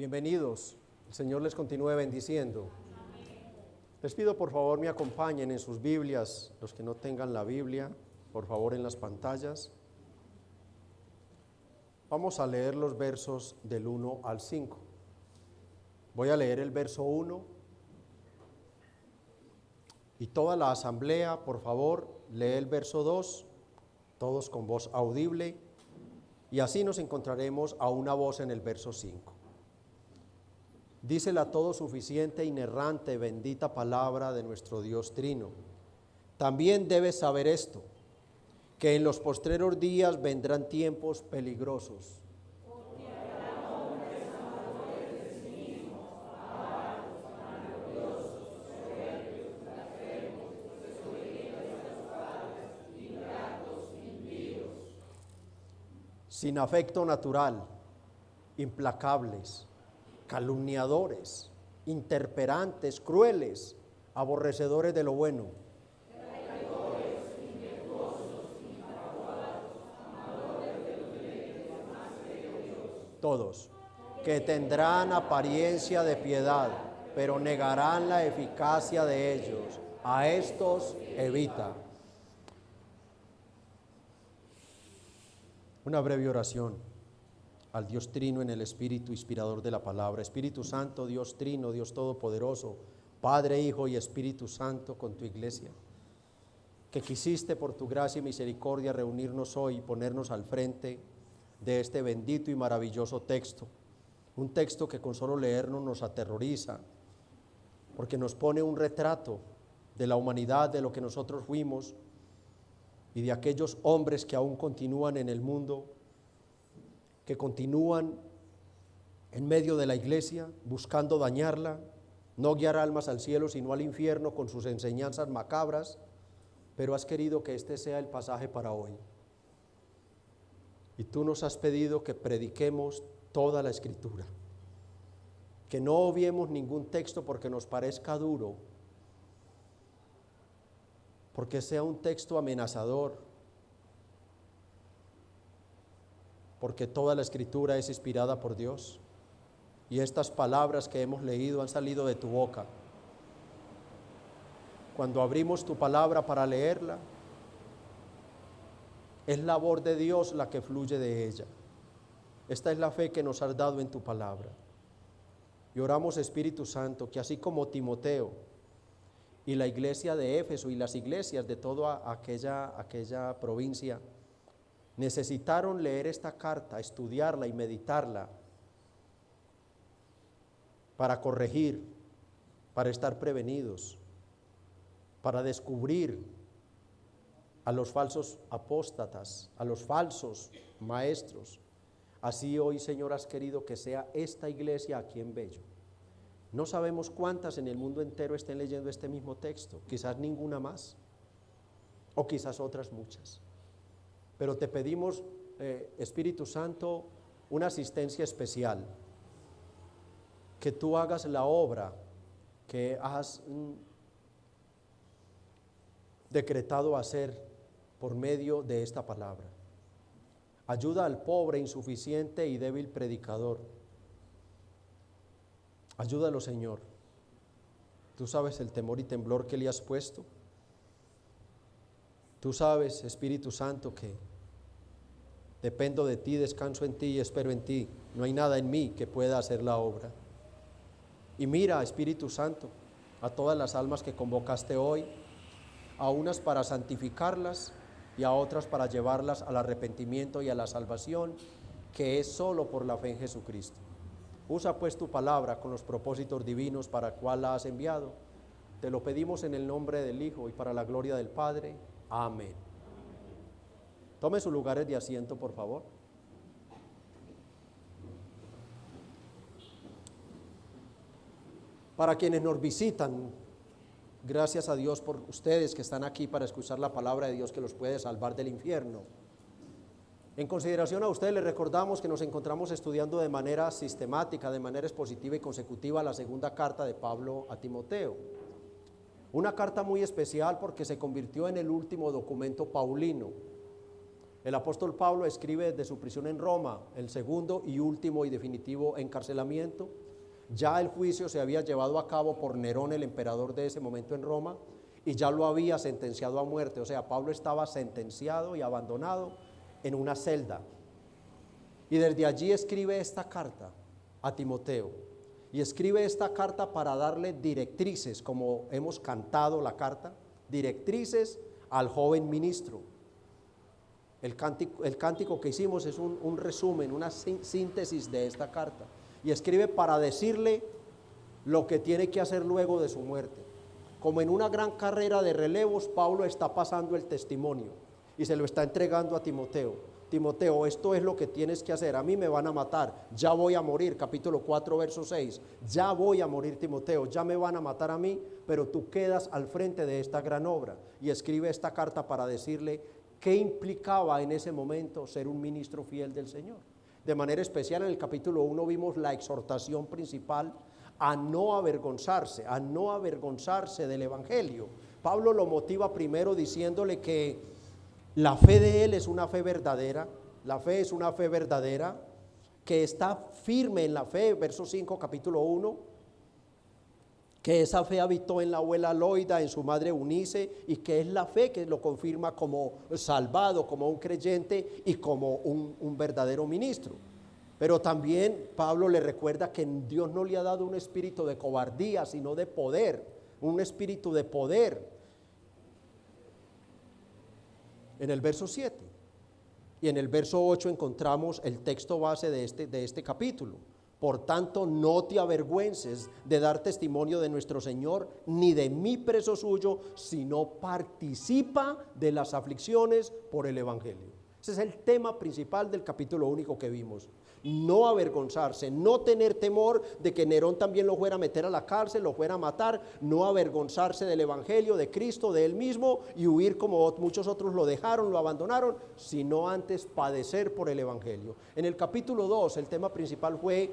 Bienvenidos, el Señor les continúe bendiciendo. Les pido por favor me acompañen en sus Biblias, los que no tengan la Biblia, por favor en las pantallas. Vamos a leer los versos del 1 al 5. Voy a leer el verso 1 y toda la asamblea, por favor, lee el verso 2, todos con voz audible, y así nos encontraremos a una voz en el verso 5. Dice la todo suficiente, inerrante, bendita palabra de nuestro Dios Trino. También debes saber esto, que en los postreros días vendrán tiempos peligrosos. Sin afecto natural, implacables, calumniadores, interperantes, crueles, aborrecedores de lo bueno, todos, que tendrán apariencia de piedad, pero negarán la eficacia de ellos. A estos evita. Una breve oración al Dios Trino en el Espíritu inspirador de la palabra. Espíritu Santo, Dios Trino, Dios Todopoderoso, Padre, Hijo y Espíritu Santo, con tu iglesia, que quisiste por tu gracia y misericordia reunirnos hoy y ponernos al frente de este bendito y maravilloso texto, un texto que con solo leernos nos aterroriza, porque nos pone un retrato de la humanidad, de lo que nosotros fuimos y de aquellos hombres que aún continúan en el mundo, que continúan en medio de la iglesia buscando dañarla, no guiar almas al cielo sino al infierno con sus enseñanzas macabras, pero has querido que este sea el pasaje para hoy. Y tú nos has pedido que prediquemos toda la Escritura, que no obviemos ningún texto porque nos parezca duro, porque sea un texto amenazador, porque toda la Escritura es inspirada por Dios y estas palabras que hemos leído han salido de tu boca. Cuando abrimos tu palabra para leerla, es labor de Dios la que fluye de ella. Esta es la fe que nos has dado en tu palabra. Y oramos, Espíritu Santo, que así como Timoteo y la iglesia de Éfeso y las iglesias de toda aquella provincia necesitaron leer esta carta, estudiarla y meditarla para corregir, para estar prevenidos, para descubrir a los falsos apóstatas, a los falsos maestros. Así hoy, Señor, has querido que sea esta iglesia aquí en Bello. No sabemos cuántas en el mundo entero estén leyendo este mismo texto, quizás ninguna más, o quizás otras muchas. Pero te pedimos, Espíritu Santo, una asistencia especial, que tú hagas la obra que has decretado hacer por medio de esta palabra. Ayuda al pobre, insuficiente y débil predicador. Ayúdalo, Señor. Tú sabes el temor y temblor que le has puesto. Tú sabes, Espíritu Santo, que dependo de ti, descanso en ti y espero en ti. No hay nada en mí que pueda hacer la obra. Y mira, Espíritu Santo, a todas las almas que convocaste hoy, a unas para santificarlas y a otras para llevarlas al arrepentimiento y a la salvación, que es solo por la fe en Jesucristo. Usa pues tu palabra con los propósitos divinos para el cual la has enviado. Te lo pedimos en el nombre del Hijo y para la gloria del Padre. Amén. Tome sus lugares de asiento, por favor. Para quienes nos visitan, gracias a Dios por ustedes que están aquí para escuchar la palabra de Dios que los puede salvar del infierno. En consideración a ustedes les recordamos que nos encontramos estudiando de manera sistemática, de manera expositiva y consecutiva la segunda carta de Pablo a Timoteo. Una carta muy especial porque se convirtió en el último documento paulino. El apóstol Pablo escribe desde su prisión en Roma, el segundo y último y definitivo encarcelamiento. Ya el juicio se había llevado a cabo por Nerón, el emperador de ese momento en Roma, y ya lo había sentenciado a muerte. O sea, Pablo estaba sentenciado y abandonado en una celda. Y desde allí escribe esta carta a Timoteo. Y escribe esta carta para darle directrices, como hemos cantado la carta, directrices al joven ministro. El cántico que hicimos es un resumen, una síntesis de esta carta. Y escribe para decirle lo que tiene que hacer luego de su muerte. Como en una gran carrera de relevos, Pablo está pasando el testimonio y se lo está entregando a Timoteo. Timoteo, esto es lo que tienes que hacer. A mí me van a matar, ya voy a morir. Capítulo 4, verso 6. Ya voy a morir, Timoteo, ya me van a matar a mí, pero tú quedas al frente de esta gran obra. Y escribe esta carta para decirle qué implicaba en ese momento ser un ministro fiel del Señor. De manera especial en el capítulo 1 vimos la exhortación principal a no avergonzarse del evangelio. Pablo lo motiva primero diciéndole que la fe de él es una fe verdadera, que está firme en la fe, verso 5, capítulo 1, que esa fe habitó en la abuela Loida, en su madre Eunice, y que es la fe que lo confirma como salvado, como un creyente y como un verdadero ministro. Pero también Pablo le recuerda que Dios no le ha dado un espíritu de cobardía, sino de poder, un espíritu de poder. En el verso 7 y en el verso 8 encontramos el texto base de este capítulo. Por tanto, no te avergüences de dar testimonio de nuestro Señor, ni de mí preso suyo, sino participa de las aflicciones por el evangelio. Ese es el tema principal del capítulo único que vimos. No avergonzarse, no tener temor de que Nerón también lo fuera a meter a la cárcel, lo fuera a matar, no avergonzarse del evangelio, de Cristo, de él mismo y huir como muchos otros lo dejaron, lo abandonaron, sino antes padecer por el evangelio. En el capítulo 2 el tema principal fue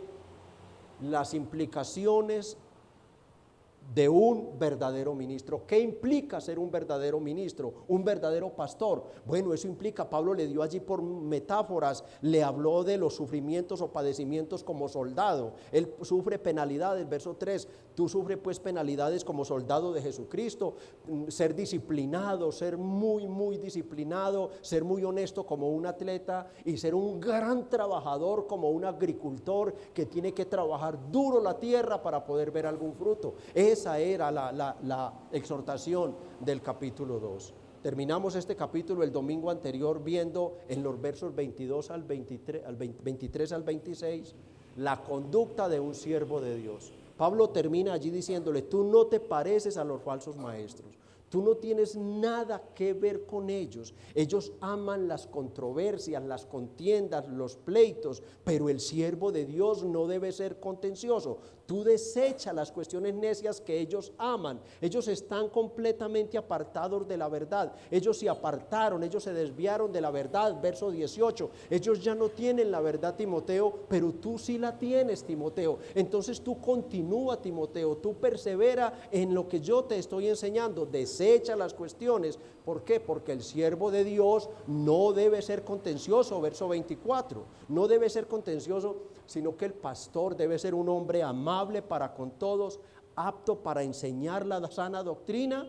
las implicaciones de un verdadero ministro. ¿Qué implica ser un verdadero ministro, un verdadero pastor? Bueno, eso implica, Pablo le dio allí por metáforas, le habló de los sufrimientos o padecimientos como soldado. Él sufre penalidades, verso 3, tú sufres pues penalidades como soldado de Jesucristo, ser disciplinado, ser muy disciplinado, ser muy honesto como un atleta y ser un gran trabajador como un agricultor que tiene que trabajar duro la tierra para poder ver algún fruto. Esa era la exhortación del capítulo 2. Terminamos este capítulo el domingo anterior viendo en los versos 22 al 23 al 26 la conducta de un siervo de Dios. Pablo termina allí diciéndole, tú no te pareces a los falsos maestros. Tú no tienes nada que ver con ellos. Ellos aman las controversias, las contiendas, los pleitos, pero el siervo de Dios no debe ser contencioso. Tú desecha las cuestiones necias que ellos aman. Ellos están completamente apartados de la verdad. Ellos se apartaron, ellos se desviaron de la verdad. Verso 18. Ellos ya no tienen la verdad, Timoteo, pero tú sí la tienes, Timoteo. Entonces tú continúa, Timoteo. Tú persevera en lo que yo te estoy enseñando. Desecha las cuestiones. ¿Por qué? Porque el siervo de Dios no debe ser contencioso. Verso 24. No debe ser contencioso, sino que el pastor debe ser un hombre amable para con todos, apto para enseñar la sana doctrina,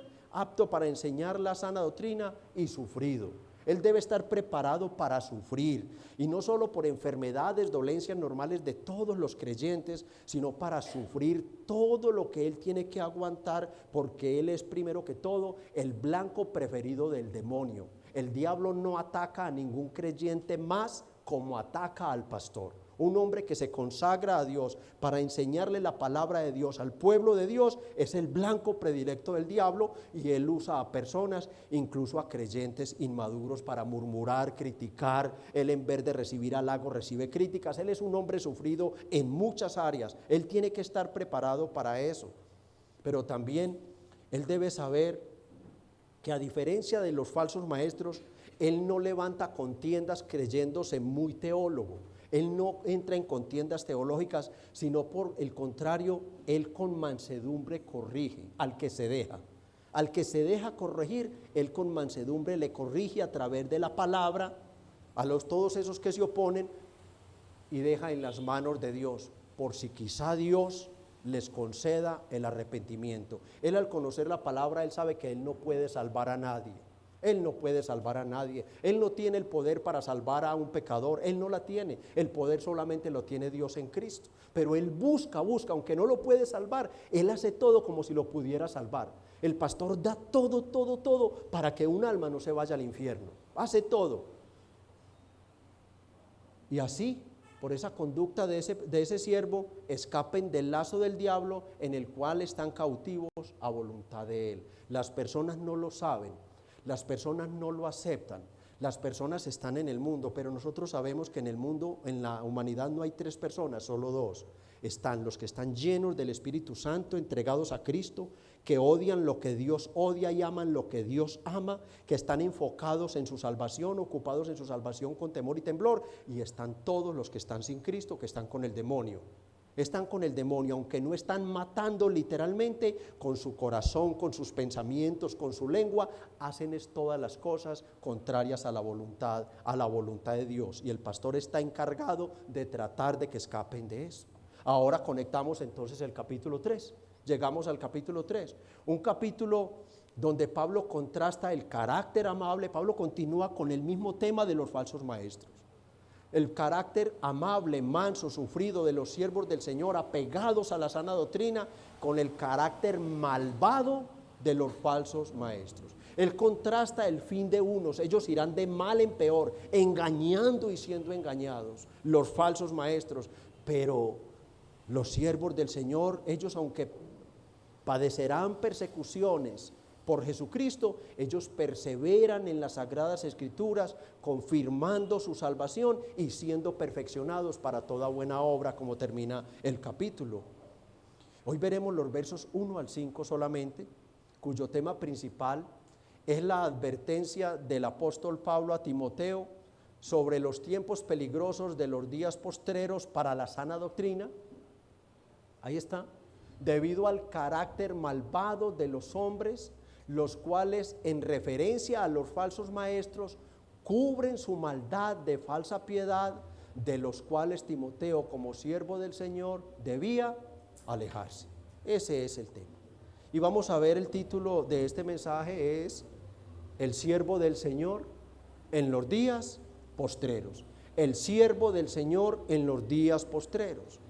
y sufrido. Él debe estar preparado para sufrir, y no solo por enfermedades, dolencias normales de todos los creyentes, sino para sufrir todo lo que él tiene que aguantar, porque él es primero que todo el blanco preferido del demonio. El diablo no ataca a ningún creyente más como ataca al pastor. Un hombre que se consagra a Dios para enseñarle la palabra de Dios al pueblo de Dios es el blanco predilecto del diablo, y él usa a personas, incluso a creyentes inmaduros, para murmurar, criticar. Él, en vez de recibir halagos, recibe críticas. Él es un hombre sufrido en muchas áreas. Él tiene que estar preparado para eso. Pero también él debe saber que, a diferencia de los falsos maestros, él no levanta contiendas creyéndose muy teólogo. Él no entra en contiendas teológicas, sino por el contrario, él con mansedumbre corrige al que se deja. Al que se deja corregir, él con mansedumbre le corrige a través de la palabra, todos esos que se oponen, y deja en las manos de Dios, por si quizá Dios les conceda el arrepentimiento. Él, al conocer la palabra, él sabe que él no puede salvar a nadie. Él no puede salvar a nadie. Él no tiene el poder para salvar a un pecador. Él no la tiene. El poder solamente lo tiene Dios en Cristo. Pero él busca, aunque no lo puede salvar, él hace todo como si lo pudiera salvar. El pastor da todo para que un alma no se vaya al infierno. Hace todo. Y así, por esa conducta de ese siervo, escapen del lazo del diablo en el cual están cautivos a voluntad de él. Las personas no lo saben, las personas no lo aceptan, las personas están en el mundo, pero nosotros sabemos que en el mundo, en la humanidad, no hay 3 personas, solo 2. Están los que están llenos del Espíritu Santo, entregados a Cristo, que odian lo que Dios odia y aman lo que Dios ama, que están enfocados en su salvación, ocupados en su salvación con temor y temblor, y están todos los que están sin Cristo, que están con el demonio. Están con el demonio, aunque no están matando literalmente, con su corazón, con sus pensamientos, con su lengua, hacen todas las cosas contrarias a la voluntad de Dios. Y el pastor está encargado de tratar de que escapen de eso. Ahora conectamos entonces el capítulo 3. Llegamos al capítulo 3, un capítulo donde Pablo contrasta el carácter amable. Pablo continúa con el mismo tema de los falsos maestros. El carácter amable, manso, sufrido de los siervos del Señor, apegados a la sana doctrina, con el carácter malvado de los falsos maestros. Él contrasta el fin de unos, ellos irán de mal en peor, engañando y siendo engañados, los falsos maestros, pero los siervos del Señor, ellos aunque padecerán persecuciones por Jesucristo, ellos perseveran en las Sagradas Escrituras, confirmando su salvación y siendo perfeccionados para toda buena obra, como termina el capítulo. Hoy veremos los versos 1 al 5 solamente, cuyo tema principal es la advertencia del apóstol Pablo a Timoteo sobre los tiempos peligrosos de los días postreros para la sana doctrina. Ahí está. Debido al carácter malvado de los hombres, los cuales, en referencia a los falsos maestros, cubren su maldad de falsa piedad, de los cuales Timoteo, como siervo del Señor, debía alejarse. Ese es el tema. Y vamos a ver, el título de este mensaje es El siervo del Señor en los días postreros. El siervo del Señor en los días postreros.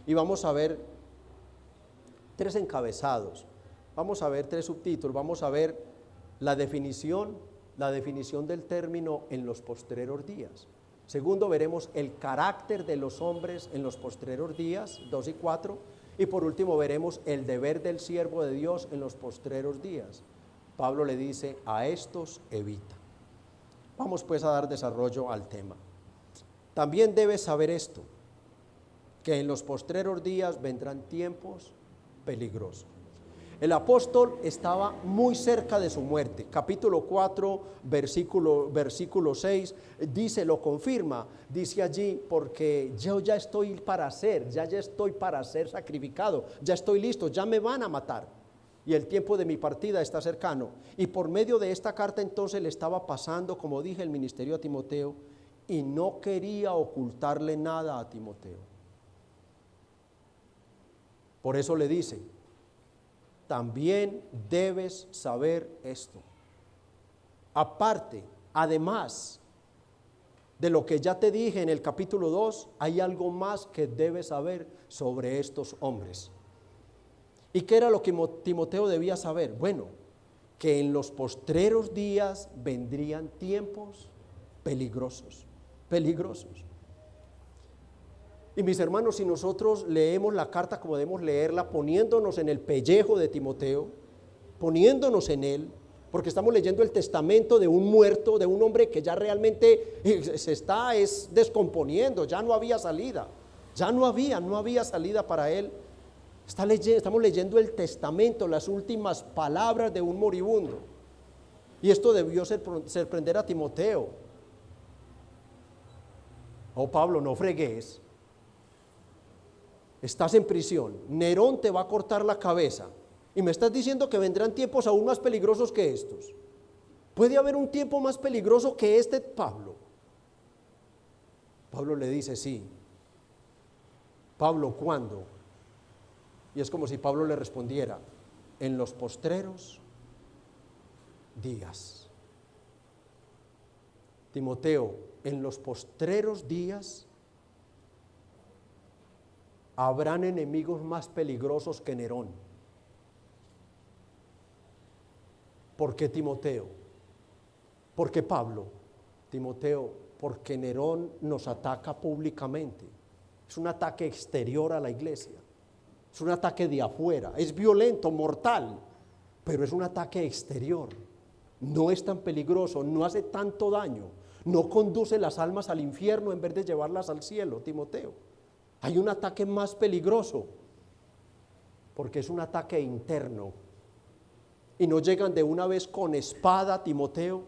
Y vamos a ver 3 encabezados, vamos a ver 3 subtítulos, vamos a ver la definición del término en los postreros días. Segundo, veremos el carácter de los hombres en los postreros días, 2 y 4, y por último veremos el deber del siervo de Dios en los postreros días. Pablo le dice, a estos evita. Vamos pues a dar desarrollo al tema. También debes saber esto, que en los postreros días vendrán tiempos peligroso. El apóstol estaba muy cerca de su muerte. Capítulo 4, versículo 6, lo confirma, dice allí, porque yo ya estoy para ser sacrificado, ya estoy listo, ya me van a matar, y el tiempo de mi partida está cercano. Y por medio de esta carta entonces le estaba pasando, como dije, el ministerio a Timoteo, y no quería ocultarle nada a Timoteo. Por eso le dice, también debes saber esto. Aparte, además de lo que ya te dije en el capítulo 2, hay algo más que debes saber sobre estos hombres. ¿Y qué era lo que Timoteo debía saber? Bueno, que en los postreros días vendrían tiempos peligrosos. Y mis hermanos, si nosotros leemos la carta como debemos leerla, poniéndonos en el pellejo de Timoteo, poniéndonos en él, porque estamos leyendo el testamento de un muerto, de un hombre que ya realmente se está descomponiendo, ya no había salida, no había salida para él. Estamos leyendo el testamento, las últimas palabras de un moribundo. Y esto debió sorprender a Timoteo. Oh Pablo, no fregues. Estás en prisión, Nerón te va a cortar la cabeza y me estás diciendo que vendrán tiempos aún más peligrosos que estos. ¿Puede haber un tiempo más peligroso que este, Pablo? Pablo le dice, sí. Pablo, ¿cuándo? Y es como si Pablo le respondiera, en los postreros días. Timoteo, en los postreros días habrán enemigos más peligrosos que Nerón. ¿Por qué Timoteo? ¿Por qué Pablo? Timoteo, porque Nerón nos ataca públicamente. Es un ataque exterior a la iglesia. Es un ataque de afuera. Es violento, mortal, pero es un ataque exterior. No es tan peligroso, no hace tanto daño, no conduce las almas al infierno en vez de llevarlas al cielo, Timoteo. Hay un ataque más peligroso, porque es un ataque interno. Y no llegan de una vez con espada, Timoteo,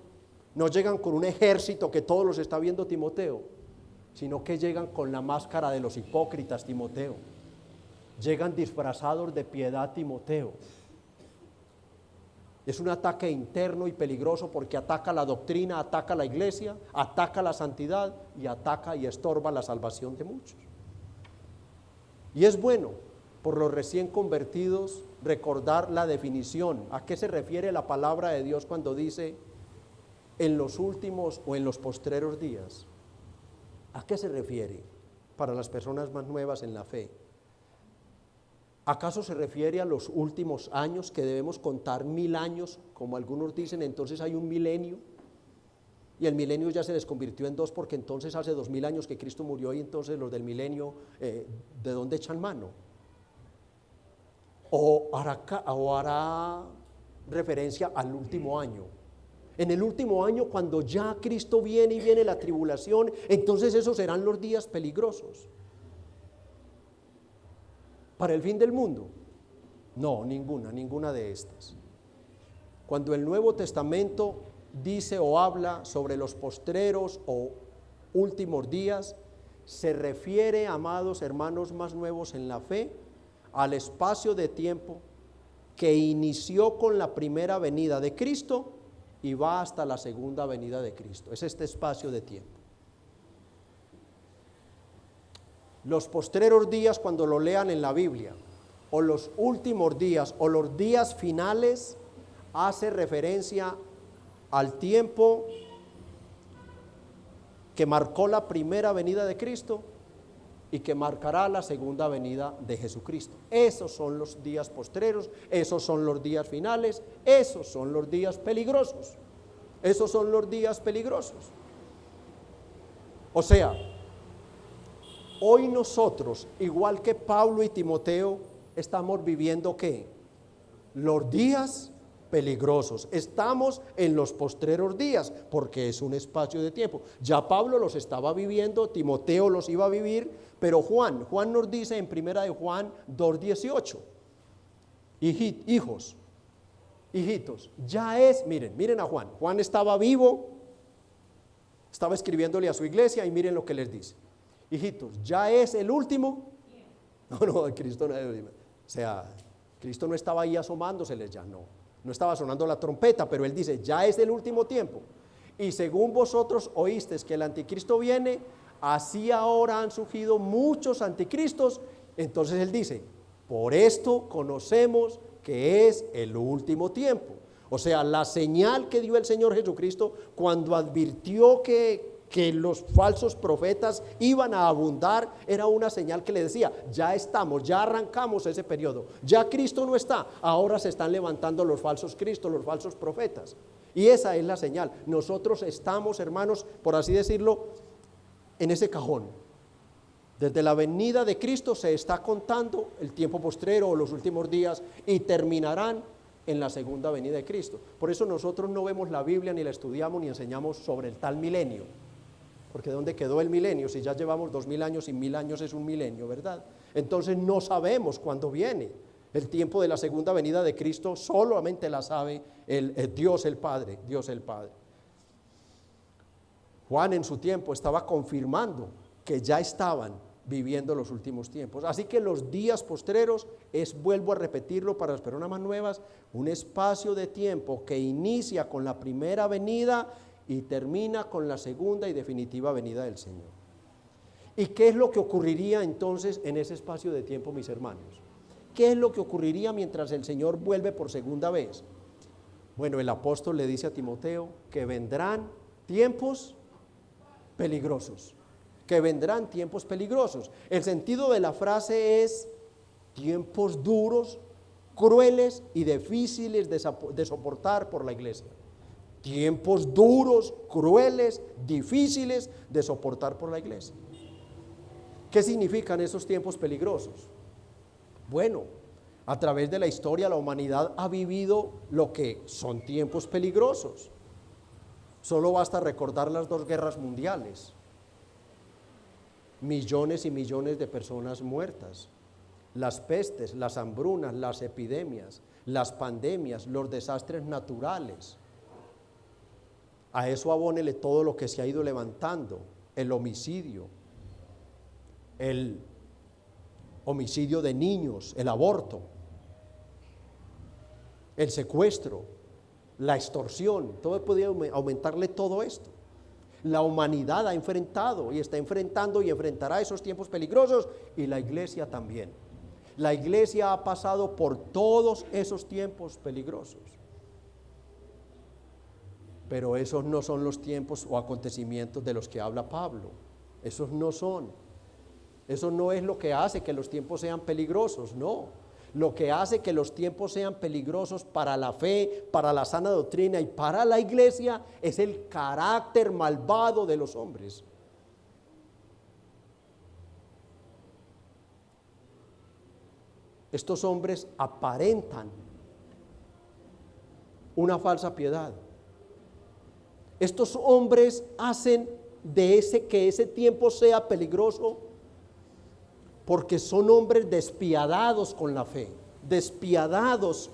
no llegan con un ejército que todos los está viendo, Timoteo, sino que llegan con la máscara de los hipócritas, Timoteo. Llegan disfrazados de piedad, Timoteo. Es un ataque interno y peligroso porque ataca la doctrina, ataca la iglesia, ataca la santidad y ataca y estorba la salvación de muchos. Y es bueno por los recién convertidos recordar la definición. ¿A qué se refiere la palabra de Dios cuando dice en los últimos o en los postreros días? ¿A qué se refiere para las personas más nuevas en la fe? ¿Acaso se refiere a los últimos años, que debemos contar 1000 años, como algunos dicen, entonces hay un milenio? Y el milenio ya se les convirtió en 2 porque entonces hace 2000 años que Cristo murió y entonces los del milenio, ¿de dónde echan mano? ¿O hará referencia al último año? En el último año, cuando ya Cristo viene y viene la tribulación, entonces esos serán los días peligrosos. ¿Para el fin del mundo? No, ninguna de estas. Cuando el Nuevo Testamento dice o habla sobre los postreros o últimos días, se refiere, amados hermanos más nuevos en la fe, al espacio de tiempo que inició con la primera venida de Cristo y va hasta la segunda venida de Cristo. Es este espacio de tiempo. Los postreros días, cuando lo lean en la Biblia, o los últimos días, o los días finales, hace referencia al tiempo que marcó la primera venida de Cristo y que marcará la segunda venida de Jesucristo. Esos son los días postreros, esos son los días finales, esos son los días peligrosos. Esos son los días peligrosos. O sea, hoy nosotros, igual que Pablo y Timoteo, estamos viviendo ¿qué? Los días peligrosos. Estamos en los postreros días, porque es un espacio de tiempo. Ya Pablo los estaba viviendo, Timoteo los iba a vivir, pero Juan nos dice en primera de Juan 2:18, hijitos, ya es, miren a Juan estaba vivo, estaba escribiéndole a su iglesia y miren lo que les dice. Hijitos, ya es el último. No, Cristo no, o sea, Cristo no estaba ahí asomándoseles ya, no estaba sonando la trompeta, pero él dice, ya es el último tiempo. Y según vosotros oísteis que el anticristo viene, así ahora han surgido muchos anticristos. Entonces él dice, por esto conocemos que es el último tiempo. O sea, la señal que dio el Señor Jesucristo cuando advirtió que los falsos profetas iban a abundar, era una señal que le decía, ya arrancamos ese periodo, ya Cristo no está, ahora se están levantando los falsos cristos, los falsos profetas. Y esa es la señal. Nosotros estamos, hermanos, por así decirlo, en ese cajón. Desde la venida de Cristo se está contando el tiempo postrero o los últimos días y terminarán en la segunda venida de Cristo. Por eso nosotros no vemos la Biblia, ni la estudiamos, ni enseñamos sobre el tal milenio. Porque ¿dónde quedó el milenio? Si ya llevamos 2000 años y 1000 años es un milenio, ¿verdad? Entonces no sabemos cuándo viene. El tiempo de la segunda venida de Cristo solamente la sabe Dios el Padre. Juan en su tiempo estaba confirmando que ya estaban viviendo los últimos tiempos. Así que los días postreros vuelvo a repetirlo para las personas más nuevas, un espacio de tiempo que inicia con la primera venida y termina con la segunda y definitiva venida del Señor. ¿Y qué es lo que ocurriría entonces en ese espacio de tiempo, mis hermanos? ¿Qué es lo que ocurriría mientras el Señor vuelve por segunda vez? Bueno, el apóstol le dice a Timoteo que vendrán tiempos peligrosos, que vendrán tiempos peligrosos. El sentido de la frase es tiempos duros, crueles y difíciles de soportar por la iglesia. Tiempos duros, crueles, difíciles de soportar por la iglesia. ¿Qué significan esos tiempos peligrosos? Bueno, a través de la historia la humanidad ha vivido lo que son tiempos peligrosos. Solo basta recordar las 2 guerras mundiales. Millones y millones de personas muertas. Las pestes, las hambrunas, las epidemias, las pandemias, los desastres naturales. A eso abónele todo lo que se ha ido levantando. El homicidio de niños, el aborto, el secuestro, la extorsión, todo puede aumentarle todo esto. La humanidad ha enfrentado y está enfrentando y enfrentará esos tiempos peligrosos, y la iglesia también. La iglesia ha pasado por todos esos tiempos peligrosos. Pero esos no son los tiempos o acontecimientos de los que habla Pablo. Esos no son. Eso no es lo que hace que los tiempos sean peligrosos, no. Lo que hace que los tiempos sean peligrosos para la fe, para la sana doctrina y para la iglesia es el carácter malvado de los hombres. Estos hombres aparentan una falsa piedad. Estos hombres hacen que ese tiempo sea peligroso porque son hombres despiadados con la fe, despiadados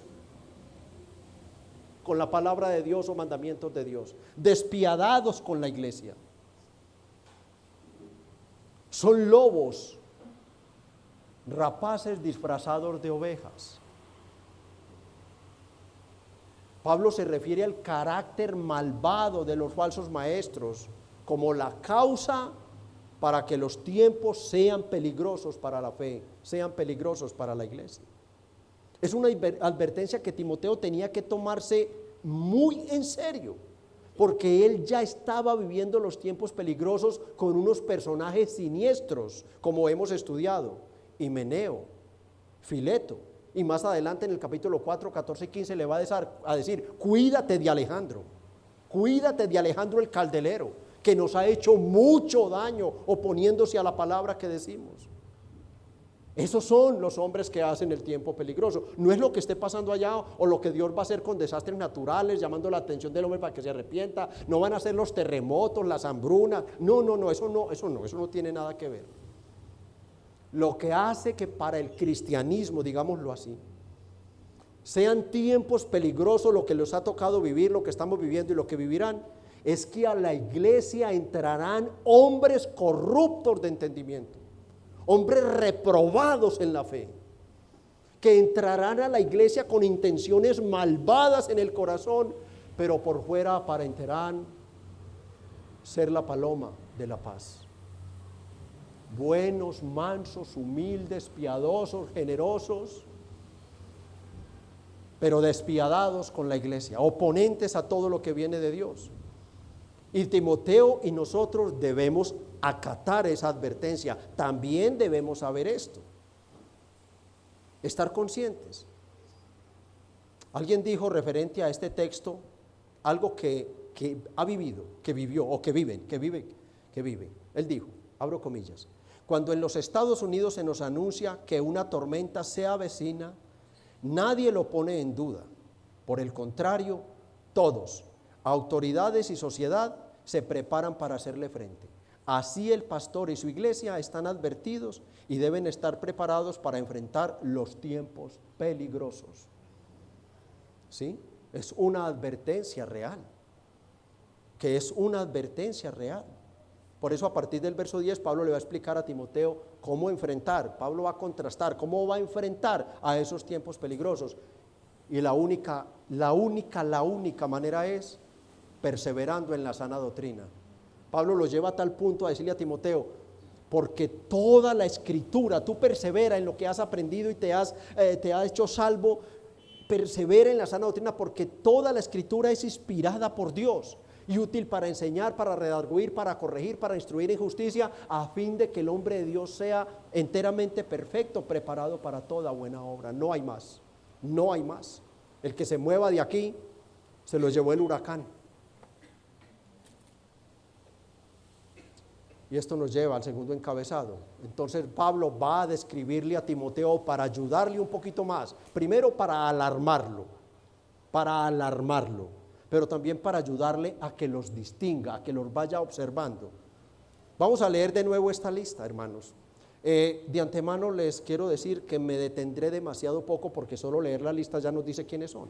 con la palabra de Dios o mandamientos de Dios, despiadados con la iglesia. Son lobos rapaces disfrazados de ovejas. Pablo se refiere al carácter malvado de los falsos maestros como la causa para que los tiempos sean peligrosos para la fe, sean peligrosos para la iglesia. Es una advertencia que Timoteo tenía que tomarse muy en serio, porque él ya estaba viviendo los tiempos peligrosos con unos personajes siniestros, como hemos estudiado, Himeneo, Fileto, y más adelante en el capítulo 4, 14 y 15 le va a decir, cuídate de Alejandro el caldelero, que nos ha hecho mucho daño oponiéndose a la palabra que decimos. Esos son los hombres que hacen el tiempo peligroso. No es lo que esté pasando allá o lo que Dios va a hacer con desastres naturales, llamando la atención del hombre para que se arrepienta. No van a ser los terremotos, las hambrunas. No, eso no tiene nada que ver. Lo que hace que para el cristianismo, digámoslo así, sean tiempos peligrosos, lo que les ha tocado vivir, lo que estamos viviendo y lo que vivirán, es que a la iglesia entrarán hombres corruptos de entendimiento, hombres reprobados en la fe, que entrarán a la iglesia con intenciones malvadas en el corazón, pero por fuera aparentarán ser la paloma de la paz. Buenos, mansos, humildes, piadosos, generosos, pero despiadados con la iglesia, oponentes a todo lo que viene de Dios. Y Timoteo y nosotros debemos acatar esa advertencia. También debemos saber esto, estar conscientes. Alguien dijo referente a este texto algo que ha vivido, que vivió o que vive. Él dijo, abro comillas, cuando en los Estados Unidos se nos anuncia que una tormenta se avecina, nadie lo pone en duda. Por el contrario, todos, autoridades y sociedad, se preparan para hacerle frente. Así el pastor y su iglesia están advertidos y deben estar preparados para enfrentar los tiempos peligrosos. ¿Sí? Es una advertencia real, que es una advertencia real. Por eso a partir del verso 10 Pablo le va a explicar a Timoteo cómo enfrentar, Pablo va a contrastar, cómo va a enfrentar a esos tiempos peligrosos. Y la única manera es perseverando en la sana doctrina. Pablo lo lleva a tal punto a decirle a Timoteo, porque toda la escritura, tú persevera en lo que has aprendido y te ha hecho salvo, persevera en la sana doctrina, porque toda la escritura es inspirada por Dios y útil para enseñar, para redarguir, para corregir, para instruir en justicia, a fin de que el hombre de Dios sea enteramente perfecto, preparado para toda buena obra. No hay más, no hay más. El que se mueva de aquí, se lo llevó el huracán. Y esto nos lleva al segundo encabezado. Entonces Pablo va a describirle a Timoteo para ayudarle un poquito más. Primero para alarmarlo, pero también para ayudarle a que los distinga, a que los vaya observando. Vamos a leer de nuevo esta lista, hermanos. De antemano les quiero decir que me detendré demasiado poco porque solo leer la lista ya nos dice quiénes son.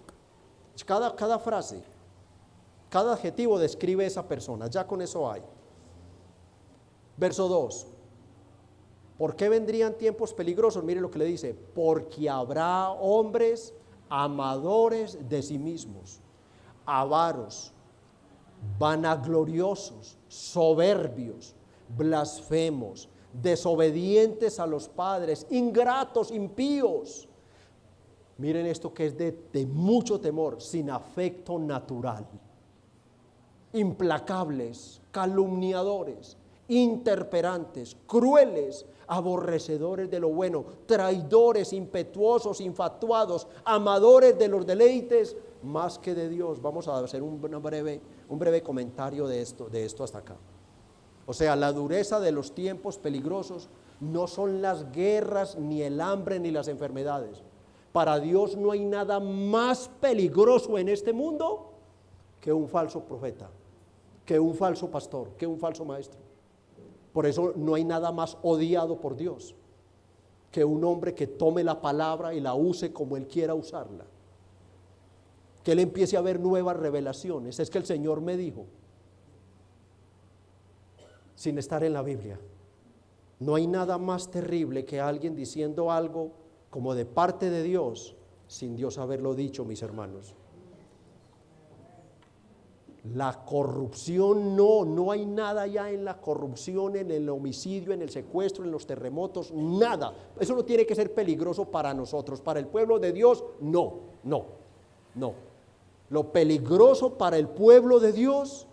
Cada frase, cada adjetivo describe a esa persona, ya con eso hay. Verso 2. ¿Por qué vendrían tiempos peligrosos? Mire lo que le dice: porque habrá hombres amadores de sí mismos, avaros, vanagloriosos, soberbios, blasfemos, desobedientes a los padres, ingratos, impíos. Miren esto que es de mucho temor, sin afecto natural, implacables, calumniadores, interperantes, crueles, aborrecedores de lo bueno, traidores, impetuosos, infatuados, amadores de los deleites más que de Dios. Vamos a hacer un breve comentario de esto hasta acá. O sea, la dureza de los tiempos peligrosos no son las guerras, ni el hambre, ni las enfermedades. Para Dios no hay nada más peligroso en este mundo que un falso profeta, que un falso pastor, que un falso maestro. Por eso no hay nada más odiado por Dios que un hombre que tome la palabra y la use como Él quiera usarla. Que Él empiece a ver nuevas revelaciones. Es que el Señor me dijo, sin estar en la Biblia. No hay nada más terrible que alguien diciendo algo como de parte de Dios, sin Dios haberlo dicho, mis hermanos. La corrupción, no hay nada ya en la corrupción, en el homicidio, en el secuestro, en los terremotos, nada. Eso no tiene que ser peligroso para nosotros, para el pueblo de Dios, no. Lo peligroso para el pueblo de Dios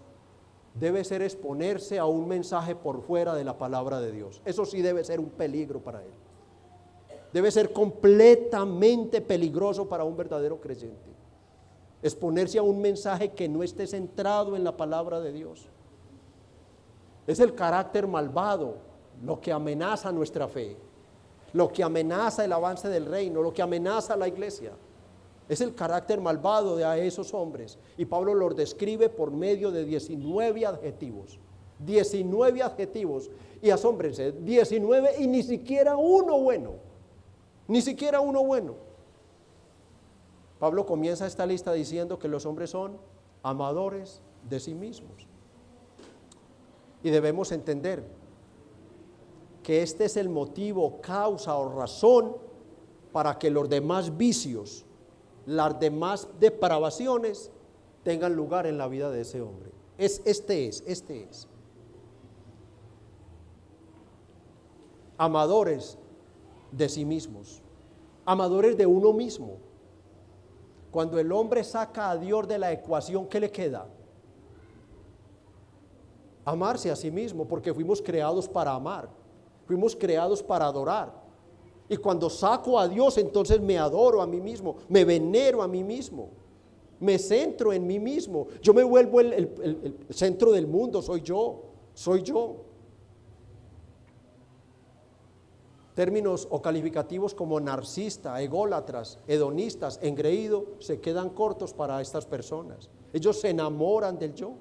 debe ser exponerse a un mensaje por fuera de la palabra de Dios. Eso sí debe ser un peligro para él. Debe ser completamente peligroso para un verdadero creyente. Exponerse a un mensaje que no esté centrado en la palabra de Dios. Es el carácter malvado lo que amenaza nuestra fe, lo que amenaza el avance del reino, lo que amenaza a la iglesia. Es el carácter malvado de a esos hombres. Y Pablo los describe por medio de 19 adjetivos. 19 adjetivos. Y asómbrense, 19 y ni siquiera uno bueno. Ni siquiera uno bueno. Pablo comienza esta lista diciendo que los hombres son amadores de sí mismos. Y debemos entender que este es el motivo, causa o razón para que los demás vicios, las demás depravaciones tengan lugar en la vida de ese hombre. Este es. Amadores de sí mismos, amadores de uno mismo. Cuando el hombre saca a Dios de la ecuación, ¿qué le queda? Amarse a sí mismo, porque fuimos creados para amar, fuimos creados para adorar. Y cuando saco a Dios, entonces me adoro a mí mismo, me venero a mí mismo, me centro en mí mismo. Yo me vuelvo el centro del mundo, soy yo. Términos o calificativos como narcisista, ególatras, hedonistas, engreído, se quedan cortos para estas personas. Ellos se enamoran del yo,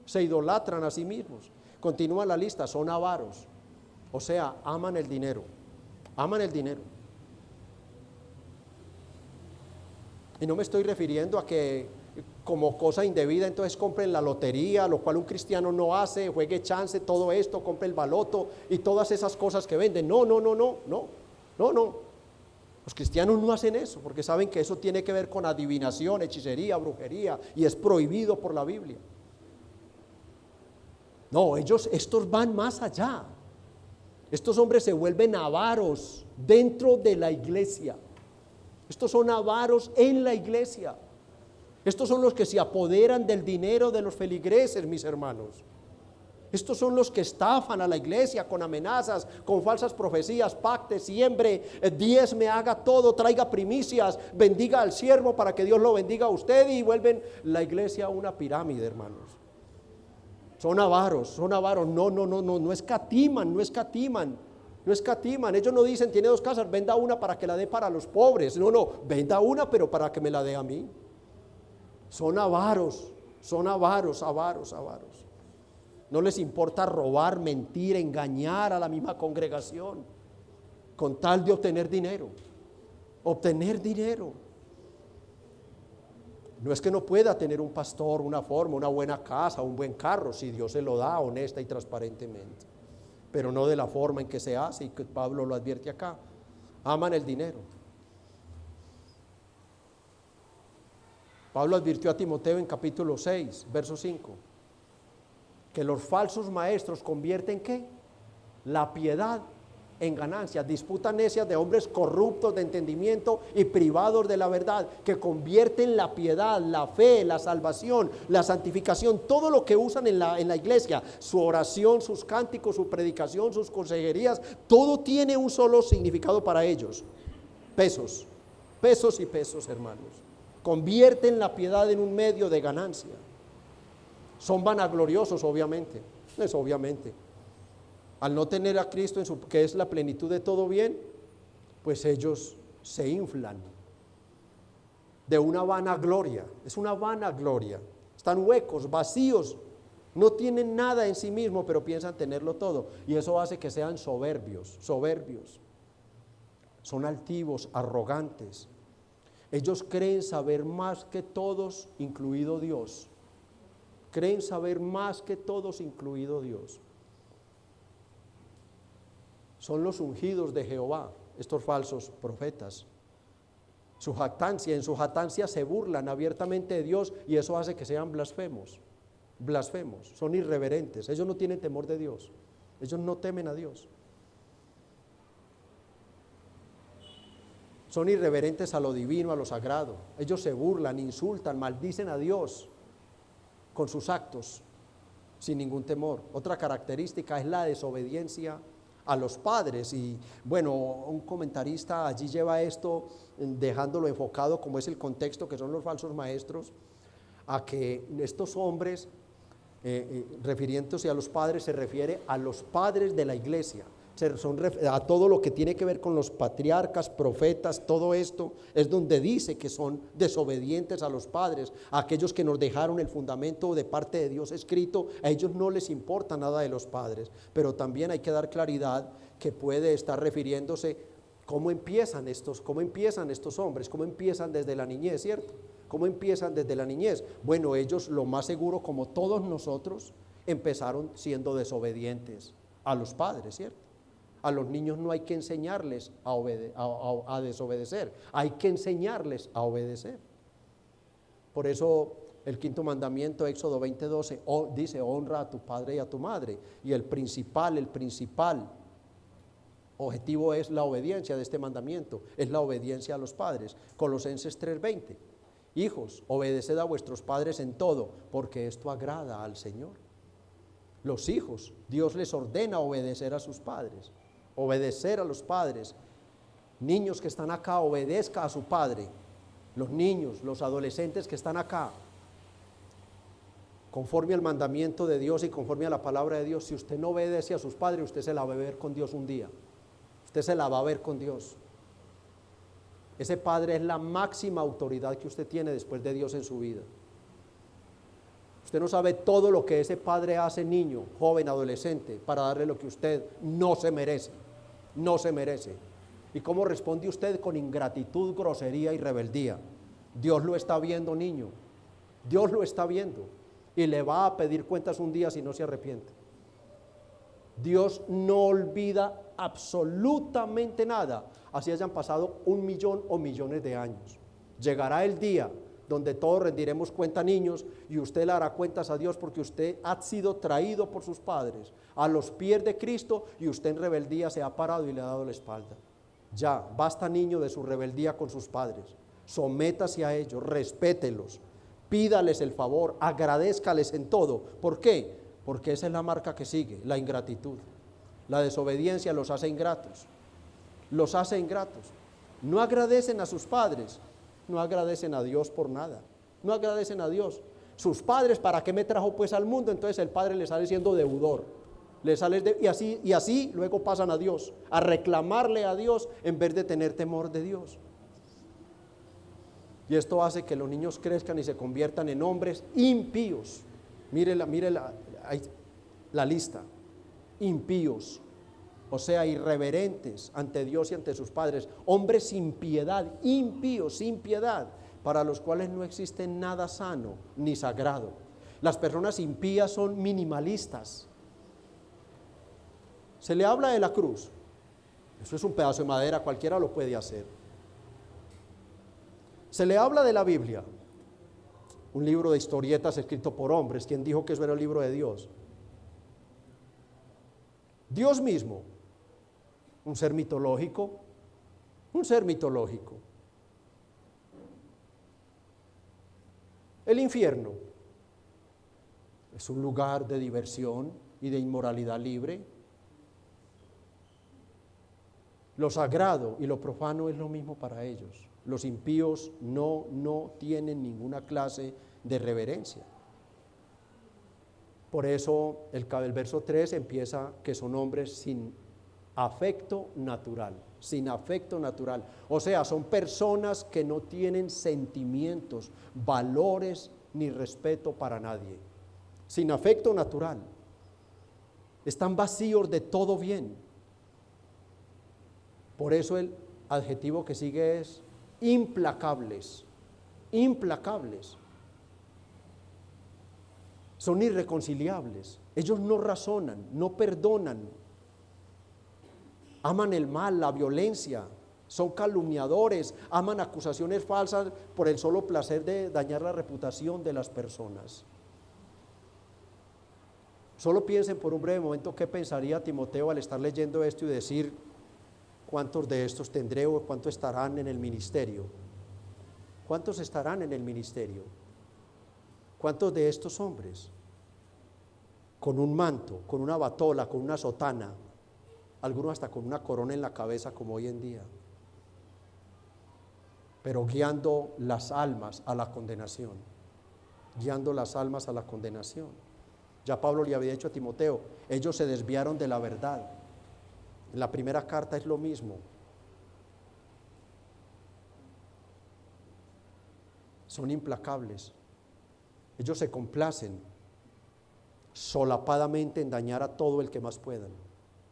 se idolatran a sí mismos. Continúa la lista, son avaros, o sea, aman el dinero. Y no me estoy refiriendo a que como cosa indebida entonces compren la lotería, lo cual un cristiano no hace, juegue chance, todo esto, compre el baloto y todas esas cosas que venden. No. Los cristianos no hacen eso porque saben que eso tiene que ver con adivinación, hechicería, brujería y es prohibido por la Biblia. No, estos van más allá. Estos hombres se vuelven avaros dentro de la iglesia. Estos son avaros en la iglesia. Estos son los que se apoderan del dinero de los feligreses, mis hermanos. Estos son los que estafan a la iglesia con amenazas, con falsas profecías: pacte, siembre, diezme, haga todo, traiga primicias, bendiga al siervo para que Dios lo bendiga a usted, y vuelven la iglesia una pirámide, hermanos. Son avaros, no escatiman. Ellos no dicen: tiene 2 casas, venda una para que la dé para los pobres. No, venda una, pero para que me la dé a mí. Son avaros. No les importa robar, mentir, engañar a la misma congregación con tal de obtener dinero. No es que no pueda tener un pastor, una forma, una buena casa, un buen carro, si Dios se lo da honesta y transparentemente, pero no de la forma en que se hace, y que Pablo lo advierte acá. Aman el dinero. Pablo advirtió a Timoteo en capítulo 6, verso 5, que los falsos maestros convierten ¿qué? La piedad en ganancias. Disputas necias de hombres corruptos de entendimiento y privados de la verdad, que convierten la piedad, la fe, la salvación, la santificación, todo lo que usan en la iglesia, su oración, sus cánticos, su predicación, sus consejerías, todo tiene un solo significado para ellos: pesos, hermanos. Convierten la piedad en un medio de ganancia. Son vanagloriosos, obviamente. Al no tener a Cristo, que es la plenitud de todo bien, pues ellos se inflan de una vanagloria. Es una vanagloria. Están huecos, vacíos, no tienen nada en sí mismos, pero piensan tenerlo todo. Y eso hace que sean soberbios. Son altivos, arrogantes. Ellos creen saber más que todos, incluido Dios. Son los ungidos de Jehová, estos falsos profetas. En su jactancia se burlan abiertamente de Dios, y eso hace que sean blasfemos. Son irreverentes. Ellos no tienen temor de Dios. Ellos no temen a Dios. Son irreverentes a lo divino, a lo sagrado. Ellos se burlan, insultan, maldicen a Dios con sus actos, sin ningún temor. Otra característica es la desobediencia a los padres. Y bueno, un comentarista allí lleva esto, dejándolo enfocado, como es el contexto, que son los falsos maestros, a que estos hombres, refiriéndose a los padres, se refiere a los padres de la iglesia. A todo lo que tiene que ver con los patriarcas, profetas, todo esto es donde dice que son desobedientes a los padres, a aquellos que nos dejaron el fundamento de parte de Dios escrito. A ellos no les importa nada de los padres, pero también hay que dar claridad que puede estar refiriéndose cómo empiezan estos hombres, cómo empiezan desde la niñez, ¿cierto? ¿Cómo empiezan desde la niñez? Bueno, ellos, lo más seguro, como todos nosotros, empezaron siendo desobedientes a los padres, ¿cierto? A los niños no hay que enseñarles a desobedecer, hay que enseñarles a obedecer. Por eso el 5.º mandamiento, Éxodo 20:12, dice: honra a tu padre y a tu madre. Y el principal objetivo es la obediencia de este mandamiento, es la obediencia a los padres. Colosenses 3:20, hijos, obedeced a vuestros padres en todo, porque esto agrada al Señor. Los hijos, Dios les ordena obedecer a sus padres. Obedecer a los padres. Niños que están acá, obedezca a su padre. Los niños, los adolescentes que están acá, conforme al mandamiento de Dios y conforme a la palabra de Dios, si usted no obedece a sus padres, usted se la va a ver con Dios un día. Usted se la va a ver con Dios. Ese padre es la máxima autoridad que usted tiene después de Dios en su vida. Usted no sabe todo lo que ese padre hace, niño, joven, adolescente, para darle lo que usted no se merece. ¿Y cómo responde usted? Con ingratitud, grosería y rebeldía. Dios lo está viendo, niño. Dios lo está viendo. Y le va a pedir cuentas un día si no se arrepiente. Dios no olvida absolutamente nada, así hayan pasado 1 millón o millones de años. Llegará el día donde todos rendiremos cuenta, niños, y usted le hará cuentas a Dios porque usted ha sido traído por sus padres a los pies de Cristo y usted en rebeldía se ha parado y le ha dado la espalda. Ya, basta, niño, de su rebeldía con sus padres. Sométase a ellos, respételos, pídales el favor, agradézcales en todo. ¿Por qué? Porque esa es la marca que sigue, la ingratitud. La desobediencia los hace ingratos. Los hace ingratos. No agradecen a sus padres, no agradecen a Dios por nada, no agradecen a Dios. Sus padres, ¿para qué me trajo pues al mundo? Entonces el padre le sale siendo deudor, y así luego pasan a Dios, a reclamarle a Dios en vez de tener temor de Dios. Y esto hace que los niños crezcan y se conviertan en hombres impíos. Mire la lista, impíos. O sea, irreverentes ante Dios y ante sus padres, hombres sin piedad, impíos, sin piedad, para los cuales no existe nada sano ni sagrado. Las personas impías son minimalistas. Se le habla de la cruz, eso es un pedazo de madera, cualquiera lo puede hacer. Se le habla de la Biblia, un libro de historietas escrito por hombres. ¿Quién dijo que eso era el libro de Dios? Dios mismo. Un ser mitológico, un ser mitológico. El infierno es un lugar de diversión y de inmoralidad libre. Lo sagrado y lo profano es lo mismo para ellos. Los impíos no tienen ninguna clase de reverencia. Por eso el verso 3 empieza que son hombres sin afecto natural, sin afecto natural. O sea, son personas que no tienen sentimientos, valores ni respeto para nadie. Sin afecto natural. Están vacíos de todo bien. Por eso el adjetivo que sigue es implacables. Implacables. Son irreconciliables. Ellos no razonan, no perdonan. Aman el mal, la violencia, son calumniadores, aman acusaciones falsas por el solo placer de dañar la reputación de las personas. Solo piensen por un breve momento qué pensaría Timoteo al estar leyendo esto y decir: ¿cuántos de estos tendré o cuántos estarán en el ministerio? ¿Cuántos estarán en el ministerio? ¿Cuántos de estos hombres con un manto, con una batola, con una sotana, algunos hasta con una corona en la cabeza como hoy en día, pero guiando las almas a la condenación, guiando las almas a la condenación? Ya Pablo le había dicho a Timoteo, ellos se desviaron de la verdad. En la primera carta es lo mismo. Son implacables. Ellos se complacen solapadamente en dañar a todo el que más puedan.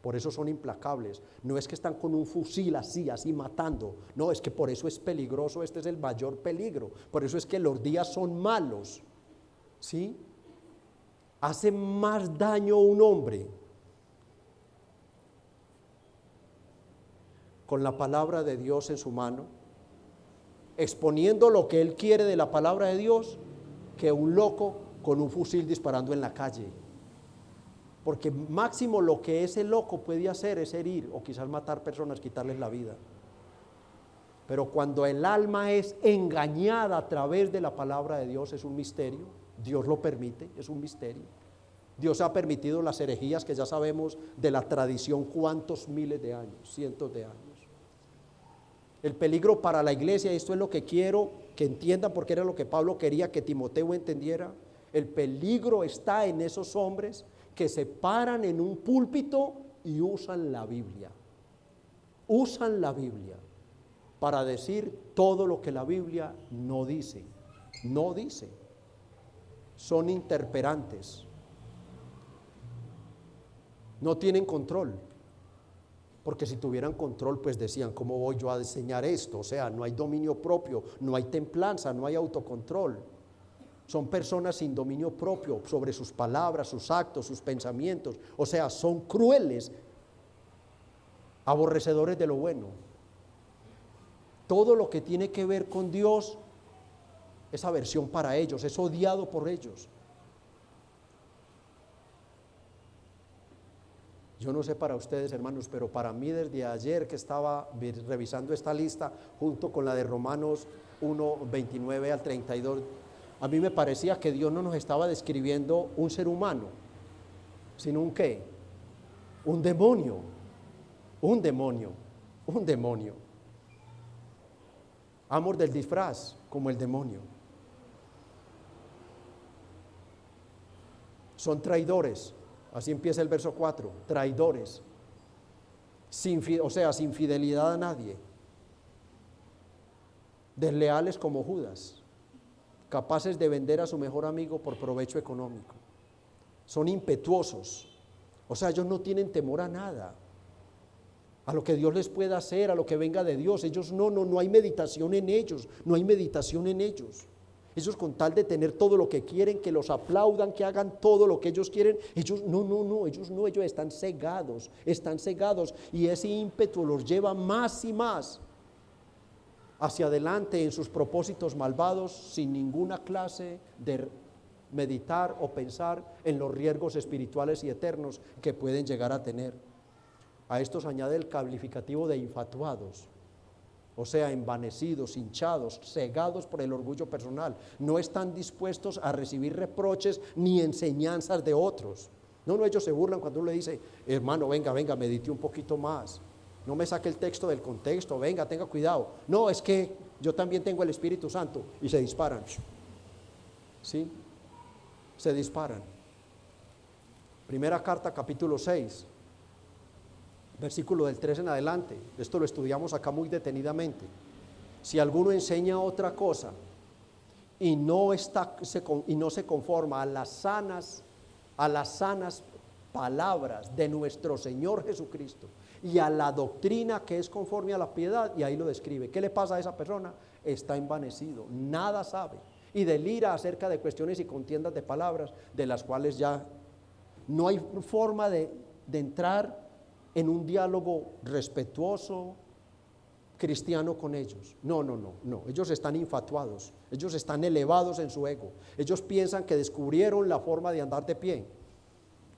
Por eso son implacables. No es que están con un fusil así matando. No, es que por eso es peligroso. Este es el mayor peligro. Por eso es que los días son malos. ¿Sí? Hace más daño un hombre con la palabra de Dios en su mano, exponiendo lo que él quiere de la palabra de Dios, que un loco con un fusil disparando en la calle. Porque máximo lo que ese loco puede hacer es herir o quizás matar personas, quitarles la vida. Pero cuando el alma es engañada a través de la palabra de Dios, es un misterio. Dios lo permite, es un misterio. Dios ha permitido las herejías que ya sabemos de la tradición cuántos miles de años, cientos de años. El peligro para la iglesia, y esto es lo que quiero que entiendan porque era lo que Pablo quería que Timoteo entendiera, el peligro está en esos hombres que se paran en un púlpito y usan la Biblia para decir todo lo que la Biblia no dice, son interperantes, no tienen control, porque si tuvieran control pues decían, ¿cómo voy yo a enseñar esto? O sea, no hay dominio propio, no hay templanza, no hay autocontrol. Son personas sin dominio propio sobre sus palabras, sus actos, sus pensamientos. O sea, son crueles, aborrecedores de lo bueno. Todo lo que tiene que ver con Dios es aversión para ellos, es odiado por ellos. Yo no sé para ustedes, hermanos, pero para mí desde ayer que estaba revisando esta lista junto con la de Romanos 1, 29 al 32, a mí me parecía que Dios no nos estaba describiendo un ser humano, sino un ¿qué? Un demonio, un demonio, un demonio. Amor del disfraz, como el demonio. Son traidores. Así empieza el verso 4, traidores, sin fidelidad a nadie, desleales como Judas, capaces de vender a su mejor amigo por provecho económico, son impetuosos, ellos no tienen temor a nada, a lo que Dios les pueda hacer, a lo que venga de Dios. Ellos no hay meditación en ellos, no hay meditación en ellos. Ellos con tal de tener todo lo que quieren, que los aplaudan, que hagan todo lo que ellos quieren, ellos están cegados, y ese ímpetu los lleva más y más hacia adelante en sus propósitos malvados, sin ninguna clase de meditar o pensar en los riesgos espirituales y eternos que pueden llegar a tener. A estos añade el calificativo de infatuados. Envanecidos, hinchados, cegados por el orgullo personal. No están dispuestos a recibir reproches ni enseñanzas de otros. Ellos se burlan cuando uno le dice, hermano, venga, medite un poquito más. No me saque el texto del contexto, venga, tenga cuidado. No, es que yo también tengo el Espíritu Santo. Y se disparan. ¿Sí? Se disparan. Primera carta, capítulo 6. Versículo del 3 en adelante, esto lo estudiamos acá muy detenidamente. Si alguno enseña otra cosa y no se conforma a las sanas palabras de nuestro Señor Jesucristo y a la doctrina que es conforme a la piedad, y ahí lo describe. ¿Qué le pasa a esa persona? Está envanecido, nada sabe y delira acerca de cuestiones y contiendas de palabras de las cuales ya no hay forma de entrar en un diálogo respetuoso, cristiano con ellos. No, ellos están infatuados, ellos están elevados en su ego, ellos piensan que descubrieron la forma de andar de pie,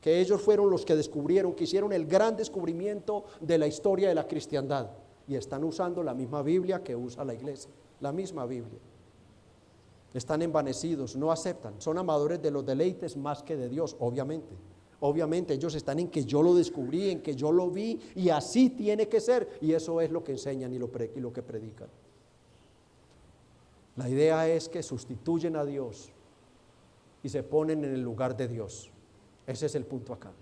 que ellos fueron los que descubrieron, que hicieron el gran descubrimiento de la historia de la cristiandad, y están usando la misma Biblia que usa la iglesia, la misma Biblia. Están envanecidos, no aceptan, son amadores de los deleites más que de Dios, Obviamente ellos están en que yo lo descubrí, en que yo lo vi, y así tiene que ser, y eso es lo que enseñan y lo que predican. La idea es que sustituyen a Dios y se ponen en el lugar de Dios. Ese es el punto acá.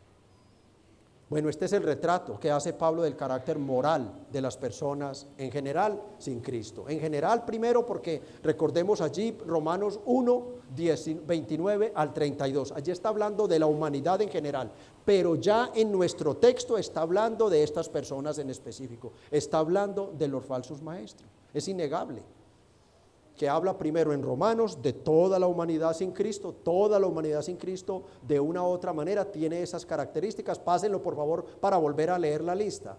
Bueno, este es el retrato que hace Pablo del carácter moral de las personas en general sin Cristo. En general, primero, porque recordemos allí Romanos 1, 29 al 32. Allí está hablando de la humanidad en general, pero ya en nuestro texto está hablando de estas personas en específico. Está hablando de los falsos maestros. Es innegable que habla primero en Romanos de toda la humanidad sin Cristo. Toda la humanidad sin Cristo de una u otra manera tiene esas características. Pásenlo por favor para volver a leer la lista.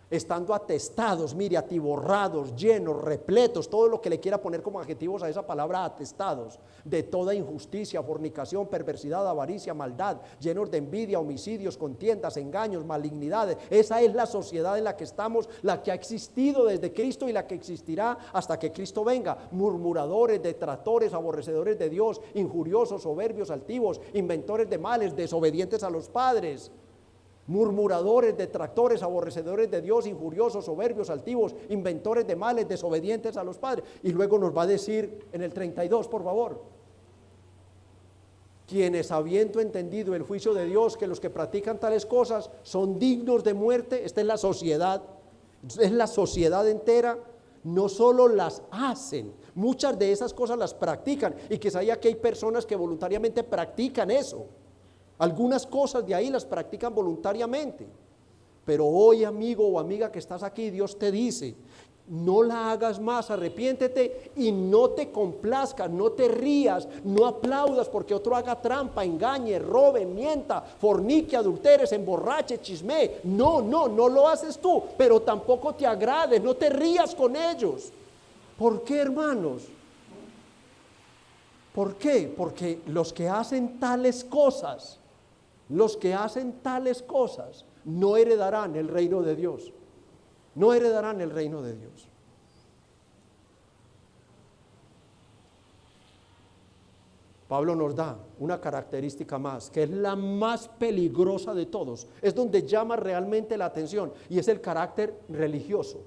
Estando atestados, mire, atiborrados, llenos, repletos, todo lo que le quiera poner como adjetivos a esa palabra, atestados, de toda injusticia, fornicación, perversidad, avaricia, maldad, llenos de envidia, homicidios, contiendas, engaños, malignidades. Esa es la sociedad en la que estamos, la que ha existido desde Cristo y la que existirá hasta que Cristo venga. Murmuradores, detractores, aborrecedores de Dios, injuriosos, soberbios, altivos, inventores de males, desobedientes a los padres. Murmuradores, detractores, aborrecedores de Dios, injuriosos, soberbios, altivos, inventores de males, desobedientes a los padres. Y luego nos va a decir en el 32, por favor, quienes habiendo entendido el juicio de Dios, que los que practican tales cosas son dignos de muerte. Esta es la sociedad entera. No solo las hacen, muchas de esas cosas las practican, y quizá aquí hay personas que voluntariamente practican eso. Algunas cosas de ahí las practican voluntariamente, pero hoy, amigo o amiga que estás aquí, Dios te dice, no la hagas más, arrepiéntete y no te complazcas, no te rías, no aplaudas porque otro haga trampa, engañe, robe, mienta, fornique, adultere, se emborrache, chismee. No lo haces tú, pero tampoco te agrades, no te rías con ellos. ¿Por qué, hermanos? ¿Por qué? Porque los que hacen tales cosas, no heredarán el reino de Dios. No heredarán el reino de Dios. Pablo nos da una característica más, que es la más peligrosa de todos. Es donde llama realmente la atención, y es el carácter religioso.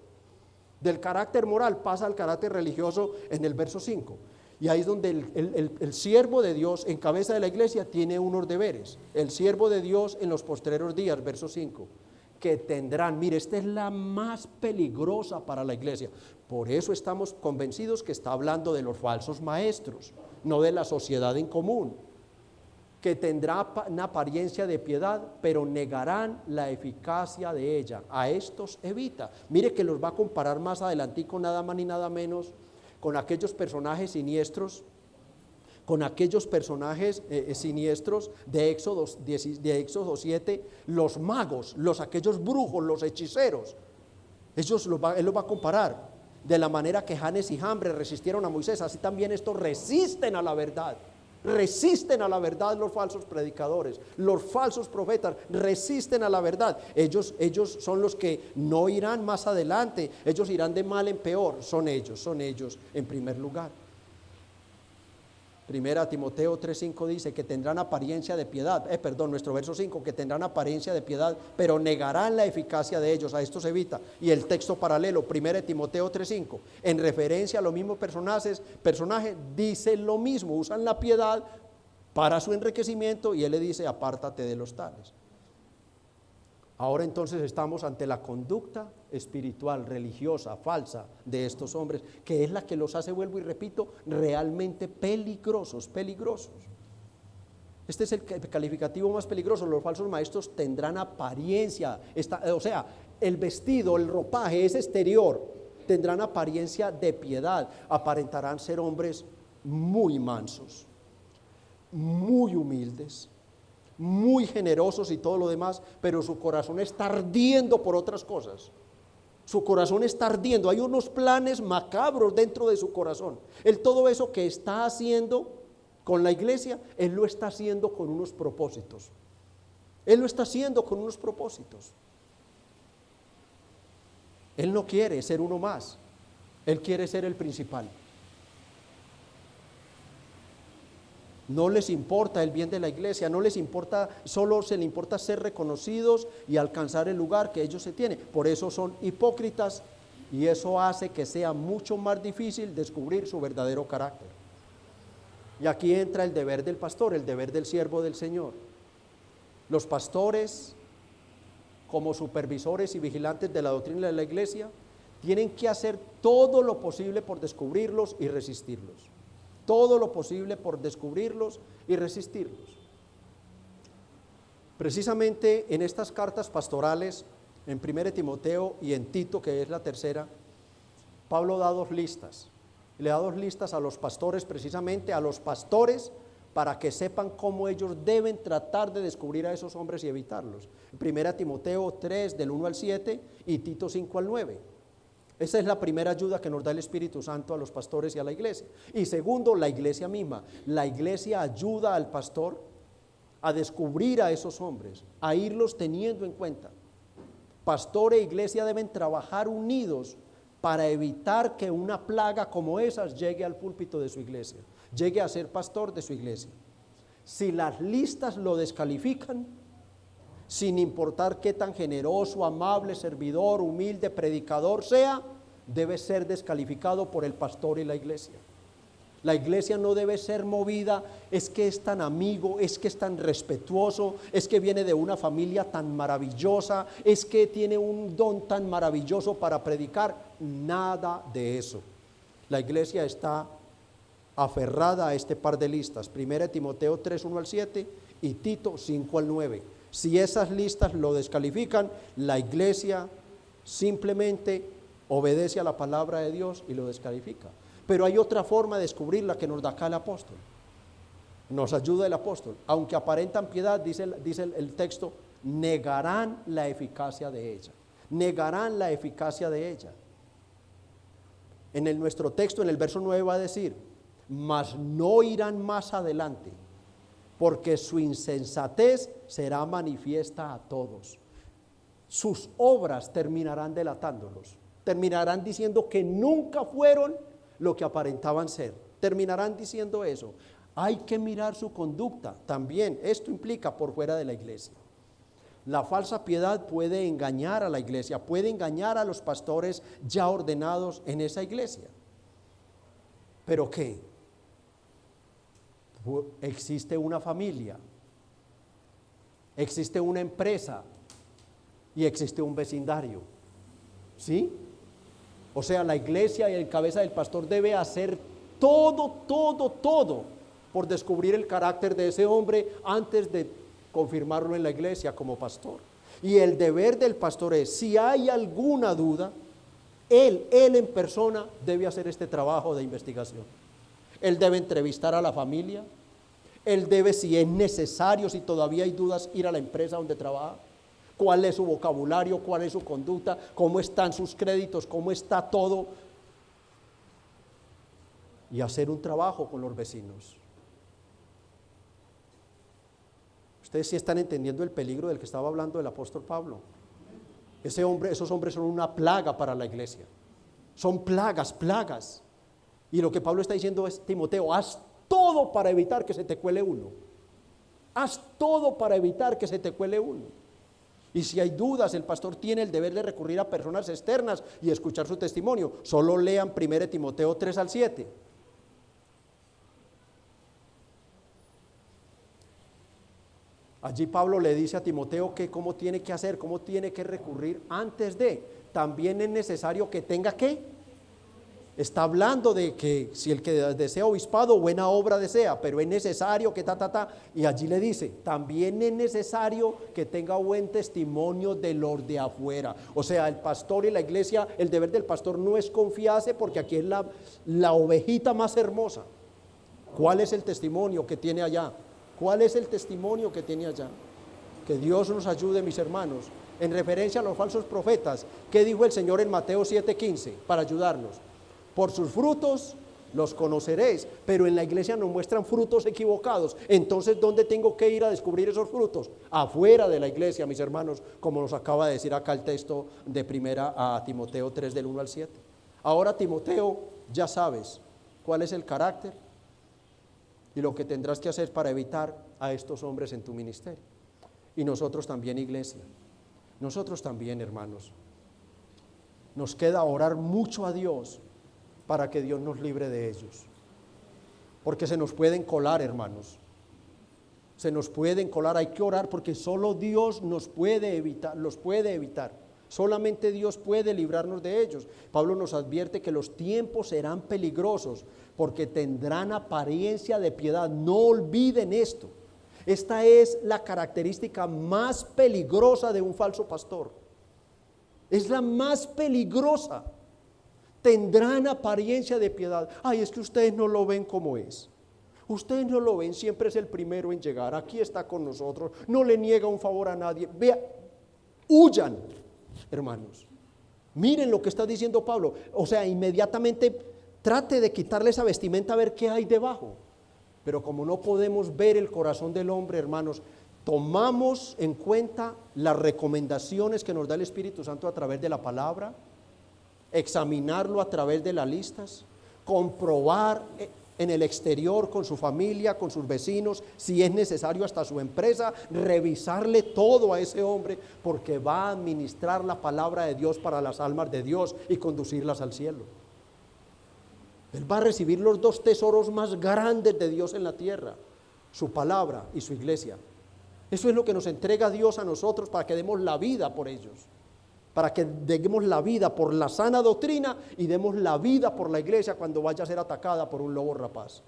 Del carácter moral pasa al carácter religioso en el verso 5. Y ahí es donde el siervo de Dios en cabeza de la iglesia tiene unos deberes. El siervo de Dios en los postreros días, verso 5, que tendrán, mire, esta es la más peligrosa para la iglesia. Por eso estamos convencidos que está hablando de los falsos maestros, no de la sociedad en común, que tendrá una apariencia de piedad, pero negarán la eficacia de ella. A estos evita. Mire que los va a comparar más adelantico, nada más ni nada menos, con aquellos personajes siniestros, de Éxodo 7, los magos, aquellos brujos, los hechiceros. Él los va a comparar. De la manera que Janes y Jambres resistieron a Moisés, así también estos resisten a la verdad. Resisten a la verdad los falsos predicadores, los falsos profetas resisten a la verdad. Ellos son los que no irán más adelante, ellos irán de mal en peor. Son ellos en primer lugar. Primera Timoteo 3:5 dice que tendrán apariencia de piedad, nuestro verso 5, que tendrán apariencia de piedad, pero negarán la eficacia de ellos. A esto se evita. Y el texto paralelo, Primera Timoteo 3:5, en referencia a los mismos personajes, dice lo mismo, usan la piedad para su enriquecimiento, y él le dice: apártate de los tales. Ahora entonces estamos ante la conducta espiritual, religiosa, falsa de estos hombres, que es la que los hace, vuelvo y repito, realmente peligrosos. Este es el calificativo más peligroso. Los falsos maestros tendrán apariencia, el vestido, el ropaje es exterior, tendrán apariencia de piedad, aparentarán ser hombres muy mansos, muy humildes, muy generosos y todo lo demás, pero su corazón está ardiendo por otras cosas. Su corazón está ardiendo, hay unos planes macabros dentro de su corazón. Él todo eso que está haciendo con la iglesia, él lo está haciendo con unos propósitos. Él no quiere ser uno más, él quiere ser el principal. No les importa el bien de la iglesia, no les importa, solo se les importa ser reconocidos y alcanzar el lugar que ellos se tienen. Por eso son hipócritas, y eso hace que sea mucho más difícil descubrir su verdadero carácter. Y aquí entra el deber del pastor, el deber del siervo del Señor. Los pastores, como supervisores y vigilantes de la doctrina de la iglesia, tienen que hacer todo lo posible por descubrirlos y resistirlos. Todo lo posible por descubrirlos y resistirlos. Precisamente en estas cartas pastorales, en 1 Timoteo y en Tito, que es la tercera, Pablo da dos listas. Le da dos listas a los pastores, precisamente a los pastores, para que sepan cómo ellos deben tratar de descubrir a esos hombres y evitarlos. 1 Timoteo 3, del 1 al 7, y Tito 5 al 9. Esa es la primera ayuda que nos da el Espíritu Santo a los pastores y a la iglesia. Y segundo, la iglesia misma. La iglesia ayuda al pastor a descubrir a esos hombres, a irlos teniendo en cuenta. Pastor e iglesia deben trabajar unidos para evitar que una plaga como esas llegue al púlpito de su iglesia, llegue a ser pastor de su iglesia. Si las listas lo descalifican, sin importar qué tan generoso, amable, servidor, humilde, predicador sea, debe ser descalificado por el pastor y la iglesia. La iglesia no debe ser movida, es que es tan amigo, es que es tan respetuoso, es que viene de una familia tan maravillosa, es que tiene un don tan maravilloso para predicar. Nada de eso. La iglesia está aferrada a este par de listas, 1 Timoteo 3, 1 al 7 y Tito 5 al 9. Si esas listas lo descalifican, la iglesia simplemente obedece a la palabra de Dios y lo descalifica. Pero hay otra forma de descubrirla que nos da acá el apóstol. Nos ayuda el apóstol. Aunque aparentan piedad, dice el texto, negarán la eficacia de ella. Negarán la eficacia de ella. En nuestro texto, en el verso 9 va a decir, mas no irán más adelante, porque su insensatez será manifiesta a todos. Sus obras terminarán delatándolos, terminarán diciendo que nunca fueron lo que aparentaban ser, terminarán diciendo eso. Hay que mirar su conducta también. Esto implica por fuera de la iglesia. La falsa piedad puede engañar a la iglesia, puede engañar a los pastores ya ordenados en esa iglesia. ¿Pero qué? Existe una familia, existe una empresa y existe un vecindario, ¿sí? O sea, la iglesia y el cabeza del pastor debe hacer todo por descubrir el carácter de ese hombre antes de confirmarlo en la iglesia como pastor. Y el deber del pastor es, si hay alguna duda, él en persona debe hacer este trabajo de investigación. Él debe entrevistar a la familia, él debe, si es necesario, si todavía hay dudas, ir a la empresa donde trabaja, cuál es su vocabulario, cuál es su conducta, cómo están sus créditos, cómo está todo, y hacer un trabajo con los vecinos. Ustedes sí están entendiendo el peligro del que estaba hablando el apóstol Pablo. Esos hombres son una plaga para la iglesia. Son plagas. Y lo que Pablo está diciendo es, Timoteo, haz todo para evitar que se te cuele uno. Haz todo para evitar que se te cuele uno. Y si hay dudas, el pastor tiene el deber de recurrir a personas externas y escuchar su testimonio. Solo lean 1 Timoteo 3 al 7. Allí Pablo le dice a Timoteo que cómo tiene que hacer, cómo tiene que recurrir antes de. También es necesario que tenga que. Está hablando de que si el que desea obispado, buena obra desea, pero es necesario que y allí le dice, también es necesario que tenga buen testimonio de los de afuera. O sea, el pastor y la iglesia, el deber del pastor no es confiarse porque aquí es la ovejita más hermosa. ¿Cuál es el testimonio que tiene allá? ¿Cuál es el testimonio que tiene allá? Que Dios nos ayude, mis hermanos. En referencia a los falsos profetas, ¿qué dijo el Señor en Mateo 7:15? Para ayudarnos. Por sus frutos los conoceréis, pero en la iglesia nos muestran frutos equivocados. Entonces, ¿dónde tengo que ir a descubrir esos frutos? Afuera de la iglesia, mis hermanos, como nos acaba de decir acá el texto de 1 Timoteo 3 del 1 al 7. Ahora, Timoteo, ya sabes cuál es el carácter y lo que tendrás que hacer para evitar a estos hombres en tu ministerio. Y nosotros también, iglesia, nosotros también, hermanos, nos queda orar mucho a Dios para que Dios nos libre de ellos, porque se nos pueden colar, hermanos, se nos pueden colar. Hay que orar porque solo Dios los puede evitar, solamente Dios puede librarnos de ellos. Pablo nos advierte que los tiempos serán peligrosos porque tendrán apariencia de piedad. No olviden esto. Esta es la característica más peligrosa de un falso pastor. Es la más peligrosa. Tendrán apariencia de piedad. Ay, es que ustedes no lo ven como es. Ustedes no lo ven, siempre es el primero en llegar. Aquí está con nosotros, no le niega un favor a nadie. Vea, huyan, hermanos. Miren lo que está diciendo Pablo. O sea, inmediatamente trate de quitarle esa vestimenta a ver qué hay debajo. Pero como no podemos ver el corazón del hombre, hermanos, tomamos en cuenta las recomendaciones que nos da el Espíritu Santo a través de la palabra, examinarlo a través de las listas, comprobar en el exterior con su familia, con sus vecinos, si es necesario hasta su empresa, revisarle todo a ese hombre, porque va a administrar la palabra de Dios para las almas de Dios y conducirlas al cielo. Él va a recibir los dos tesoros más grandes de Dios en la tierra, su palabra y su iglesia. Eso es lo que nos entrega Dios a nosotros para que demos la vida por ellos, para que demos la vida por la sana doctrina y demos la vida por la iglesia cuando vaya a ser atacada por un lobo rapaz.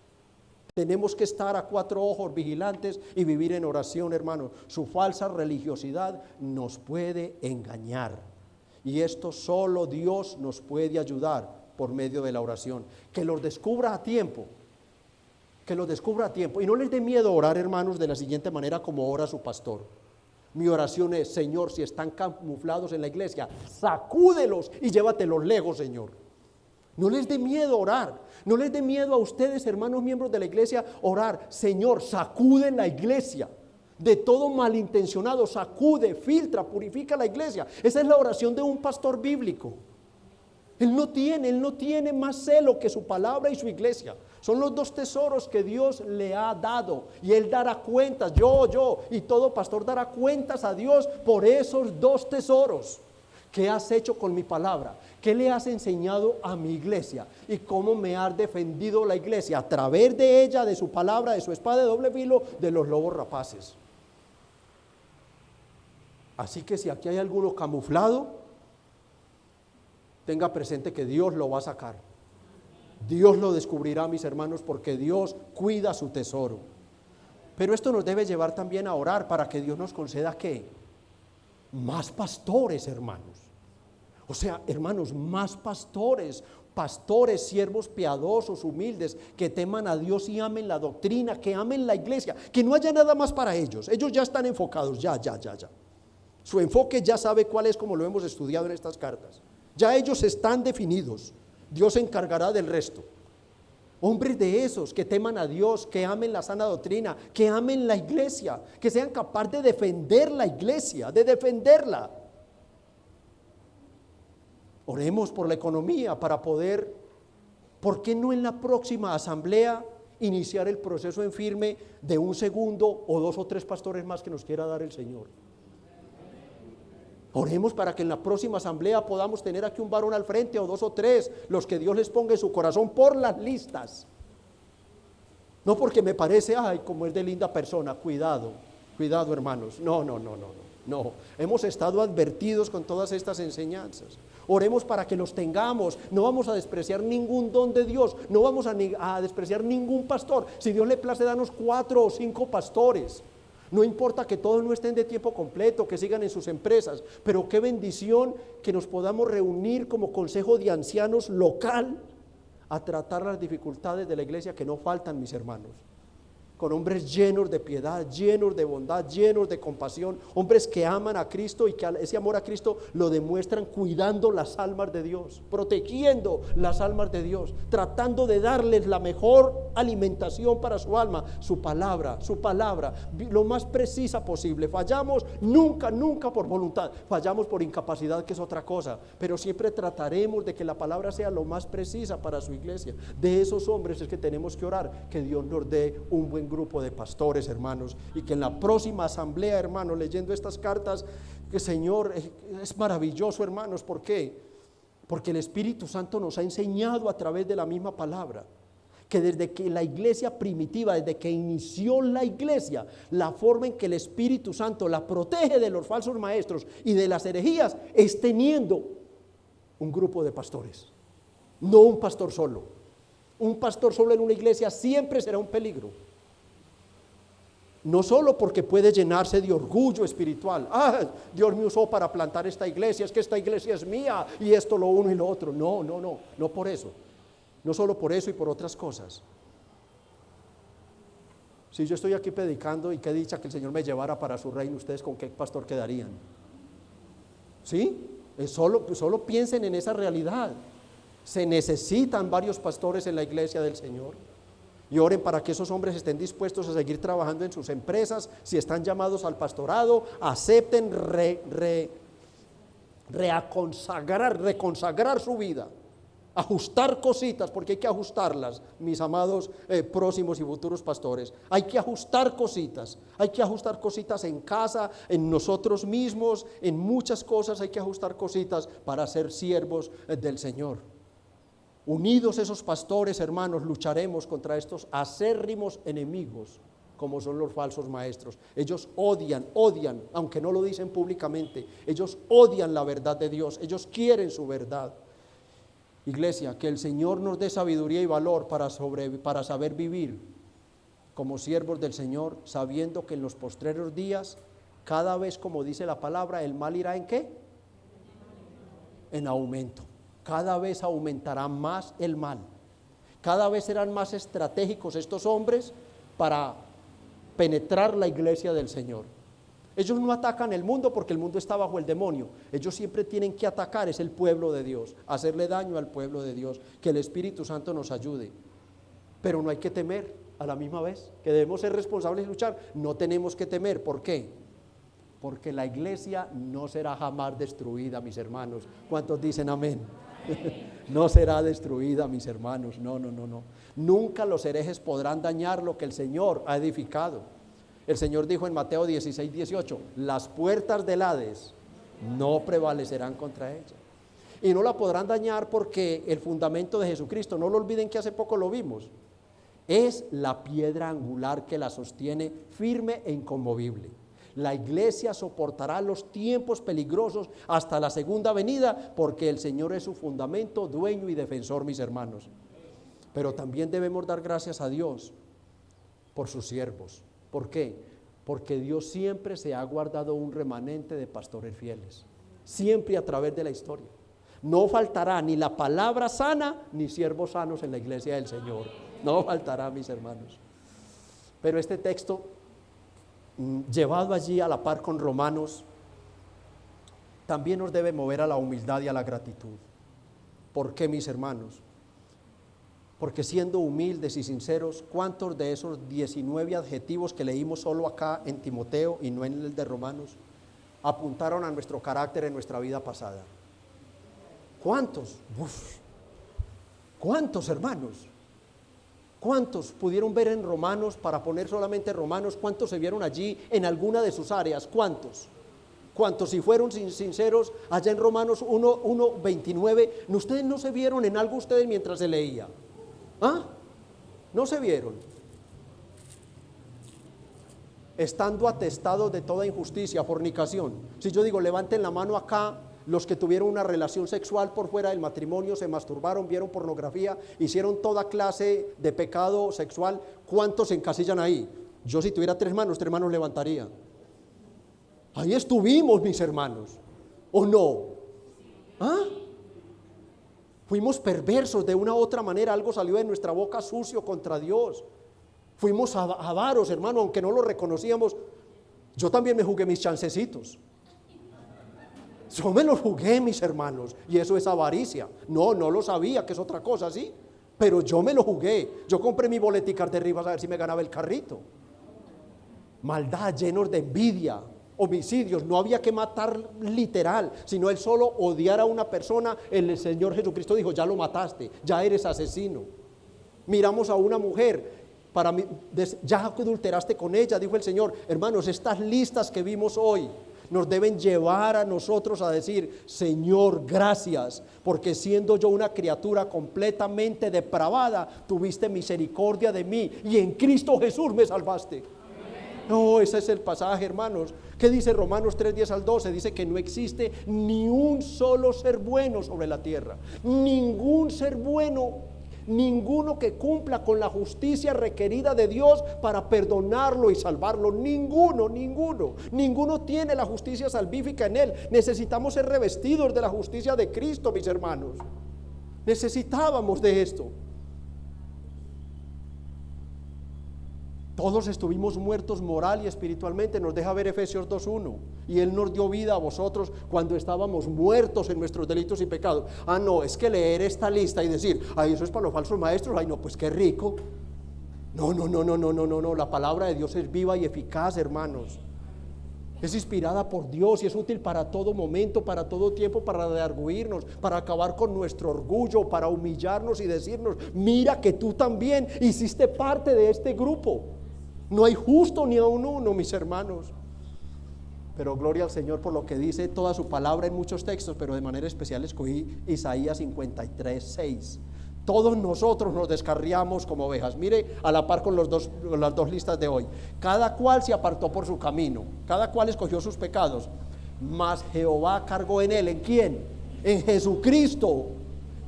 Tenemos que estar a 4 ojos vigilantes y vivir en oración, hermanos. Su falsa religiosidad nos puede engañar y esto solo Dios nos puede ayudar por medio de la oración. Que los descubra a tiempo, que los descubra a tiempo y no les dé miedo orar, hermanos, de la siguiente manera como ora su pastor. Mi oración es: Señor, si están camuflados en la iglesia, sacúdelos y llévatelos lejos, Señor. No les dé miedo orar. No les dé miedo a ustedes, hermanos miembros de la iglesia, orar. Señor, sacude la iglesia de todo malintencionado. Sacude, filtra, purifica la iglesia. Esa es la oración de un pastor bíblico. Él no tiene más celo que su palabra y su iglesia. Son los dos tesoros que Dios le ha dado. Y Él dará cuentas, yo y todo pastor dará cuentas a Dios por esos dos tesoros. ¿Qué has hecho con mi palabra? ¿Qué le has enseñado a mi iglesia? ¿Y cómo me has defendido la iglesia? A través de ella, de su palabra, de su espada de doble filo, de los lobos rapaces. Así que si aquí hay alguno camuflado, tenga presente que Dios lo va a sacar. Dios lo descubrirá, mis hermanos, porque Dios cuida su tesoro. Pero esto nos debe llevar también a orar para que Dios nos conceda ¿qué? Más pastores, hermanos. O sea, hermanos, más pastores, siervos piadosos, humildes, que teman a Dios y amen la doctrina, que amen la iglesia, que no haya nada más para ellos. Ellos ya están enfocados, ya. Su enfoque ya sabe cuál es, como lo hemos estudiado en estas cartas. Ya ellos están definidos. Dios se encargará del resto. Hombres de esos que teman a Dios, que amen la sana doctrina, que amen la iglesia, que sean capaces de defender la iglesia, de defenderla. Oremos por la economía para poder, ¿por qué no en la próxima asamblea iniciar el proceso en firme de un segundo o 2 o 3 pastores más que nos quiera dar el Señor? Oremos para que en la próxima asamblea podamos tener aquí un varón al frente o 2 o 3, los que Dios les ponga en su corazón por las listas. No porque me parece, ay, como es de linda persona, cuidado, hermanos. No. Hemos estado advertidos con todas estas enseñanzas. Oremos para que los tengamos. No vamos a despreciar ningún don de Dios, no vamos a despreciar ningún pastor. Si Dios le place darnos 4 o 5 pastores, no importa que todos no estén de tiempo completo, que sigan en sus empresas, pero qué bendición que nos podamos reunir como consejo de ancianos local a tratar las dificultades de la iglesia que no faltan, mis hermanos. Con hombres llenos de piedad, llenos de bondad, llenos de compasión, hombres que aman a Cristo y que ese amor a Cristo lo demuestran cuidando las almas de Dios, protegiendo las almas de Dios, tratando de darles la mejor alimentación para su alma, su palabra, lo más precisa posible. Fallamos nunca por voluntad, fallamos por incapacidad, que es otra cosa, pero siempre trataremos de que la palabra sea lo más precisa para su iglesia. De esos hombres es que tenemos que orar, que Dios nos dé un buen grupo de pastores, hermanos, y que en la próxima asamblea, hermanos, leyendo estas cartas, que Señor, es maravilloso, hermanos. ¿Por qué? Porque el Espíritu Santo nos ha enseñado a través de la misma palabra, que desde que la iglesia primitiva, desde que inició la iglesia, la forma en que el Espíritu Santo la protege de los falsos maestros y de las herejías es teniendo un grupo de pastores, no un pastor solo. Un pastor solo en una iglesia siempre será un peligro. No solo porque puede llenarse de orgullo espiritual. Dios me usó para plantar esta iglesia, es que esta iglesia es mía y esto lo uno y lo otro. No por eso. No solo por eso y por otras cosas. Si yo estoy aquí predicando y qué dicha que el Señor me llevara para su reino, ¿ustedes con qué pastor quedarían? ¿Sí? Solo piensen en esa realidad. Se necesitan varios pastores en la iglesia del Señor. Y oren para que esos hombres estén dispuestos a seguir trabajando en sus empresas. Si están llamados al pastorado, acepten reconsagrar su vida, ajustar cositas, porque hay que ajustarlas, mis amados próximos y futuros pastores. Hay que ajustar cositas en casa, en nosotros mismos, en muchas cosas hay que ajustar cositas para ser siervos del Señor. Unidos esos pastores, hermanos, lucharemos contra estos acérrimos enemigos como son los falsos maestros. Ellos odian, aunque no lo dicen públicamente, ellos odian la verdad de Dios, ellos quieren su verdad. Iglesia, que el Señor nos dé sabiduría y valor para saber vivir como siervos del Señor, sabiendo que en los postreros días, cada vez, como dice la palabra, el mal irá ¿en qué? En aumento. Cada vez aumentará más el mal. Cada vez serán más estratégicos estos hombres para penetrar la iglesia del Señor. Ellos no atacan el mundo porque el mundo está bajo el demonio. Ellos siempre tienen que atacar, es el pueblo de Dios, hacerle daño al pueblo de Dios. Que el Espíritu Santo nos ayude. Pero no hay que temer a la misma vez, que debemos ser responsables y luchar. No tenemos que temer. ¿Por qué? Porque la iglesia no será jamás destruida, mis hermanos. ¿Cuántos dicen amén? No será destruida, mis hermanos. No. Nunca los herejes podrán dañar lo que el Señor ha edificado. El Señor dijo en Mateo 16, 18, las puertas del Hades no prevalecerán contra ella. Y no la podrán dañar porque el fundamento de Jesucristo, no lo olviden que hace poco lo vimos, es la piedra angular que la sostiene firme e inconmovible. La iglesia soportará los tiempos peligrosos hasta la segunda venida porque el Señor es su fundamento, dueño y defensor, mis hermanos. Pero también debemos dar gracias a Dios por sus siervos. ¿Por qué? Porque Dios siempre se ha guardado un remanente de pastores fieles, siempre a través de la historia. No faltará ni la palabra sana ni siervos sanos en la iglesia del Señor. No faltará, mis hermanos. Pero este texto, llevado allí a la par con Romanos, también nos debe mover a la humildad y a la gratitud. ¿Por qué, mis hermanos? Porque siendo humildes y sinceros, ¿cuántos de esos 19 adjetivos que leímos solo acá en Timoteo y no en el de Romanos apuntaron a nuestro carácter en nuestra vida pasada? ¿Cuántos? ¿Cuántos, hermanos? ¿Cuántos pudieron ver en Romanos, para poner solamente Romanos, cuántos se vieron allí en alguna de sus áreas? ¿Cuántos? ¿Cuántos, si fueron sinceros, allá en Romanos 1:29, ustedes no se vieron en algo ustedes mientras se leía? ¿Ah? ¿No se vieron? Estando atestados de toda injusticia, fornicación. Si yo digo, levanten la mano acá, los que tuvieron una relación sexual por fuera del matrimonio, se masturbaron, vieron pornografía, hicieron toda clase de pecado sexual, ¿cuántos se encasillan ahí? Yo si tuviera tres manos levantaría. Ahí estuvimos, mis hermanos, ¿o no? ¿Ah? Fuimos perversos de una u otra manera, algo salió de nuestra boca sucio contra Dios. Fuimos avaros, hermano, aunque no lo reconocíamos. Yo también me jugué mis chancecitos. Yo me los jugué, mis hermanos, y eso es avaricia. No lo sabía, que es otra cosa, ¿sí? Pero yo me lo jugué. Yo compré mi boletica de Rivas a ver si me ganaba el carrito. Maldad, llenos de envidia, homicidios. No había que matar literal, sino el solo odiar a una persona. El Señor Jesucristo dijo, ya lo mataste, ya eres asesino. Miramos a una mujer, ya adulteraste con ella, dijo el Señor. Hermanos, estas listas que vimos hoy nos deben llevar a nosotros a decir, Señor, gracias, porque siendo yo una criatura completamente depravada, tuviste misericordia de mí y en Cristo Jesús me salvaste. No, ese es el pasaje, hermanos. ¿Qué dice Romanos 3:10-12? Dice que no existe ni un solo ser bueno sobre la tierra, ningún ser bueno, ninguno que cumpla con la justicia requerida de Dios para perdonarlo y salvarlo. Ninguno tiene la justicia salvífica en él. Necesitamos ser revestidos de la justicia de Cristo, mis hermanos. Necesitábamos de esto. Todos estuvimos muertos moral y espiritualmente, nos deja ver Efesios 2:1, y Él nos dio vida a vosotros cuando estábamos muertos en nuestros delitos y pecados. No, es que leer esta lista y decir, ay, eso es para los falsos maestros, ay, no, pues qué rico. No, la palabra de Dios es viva y eficaz, hermanos. Es inspirada por Dios y es útil para todo momento, para todo tiempo, para redarguirnos, para acabar con nuestro orgullo, para humillarnos y decirnos, mira que tú también hiciste parte de este grupo. No hay justo ni aun uno, mis hermanos. Pero gloria al Señor por lo que dice toda su palabra en muchos textos, pero de manera especial escogí Isaías 53:6. Todos nosotros nos descarriamos como ovejas. Mire, a la par con las dos listas de hoy. Cada cual se apartó por su camino, cada cual escogió sus pecados, mas Jehová cargó en él. ¿En quién? En Jesucristo,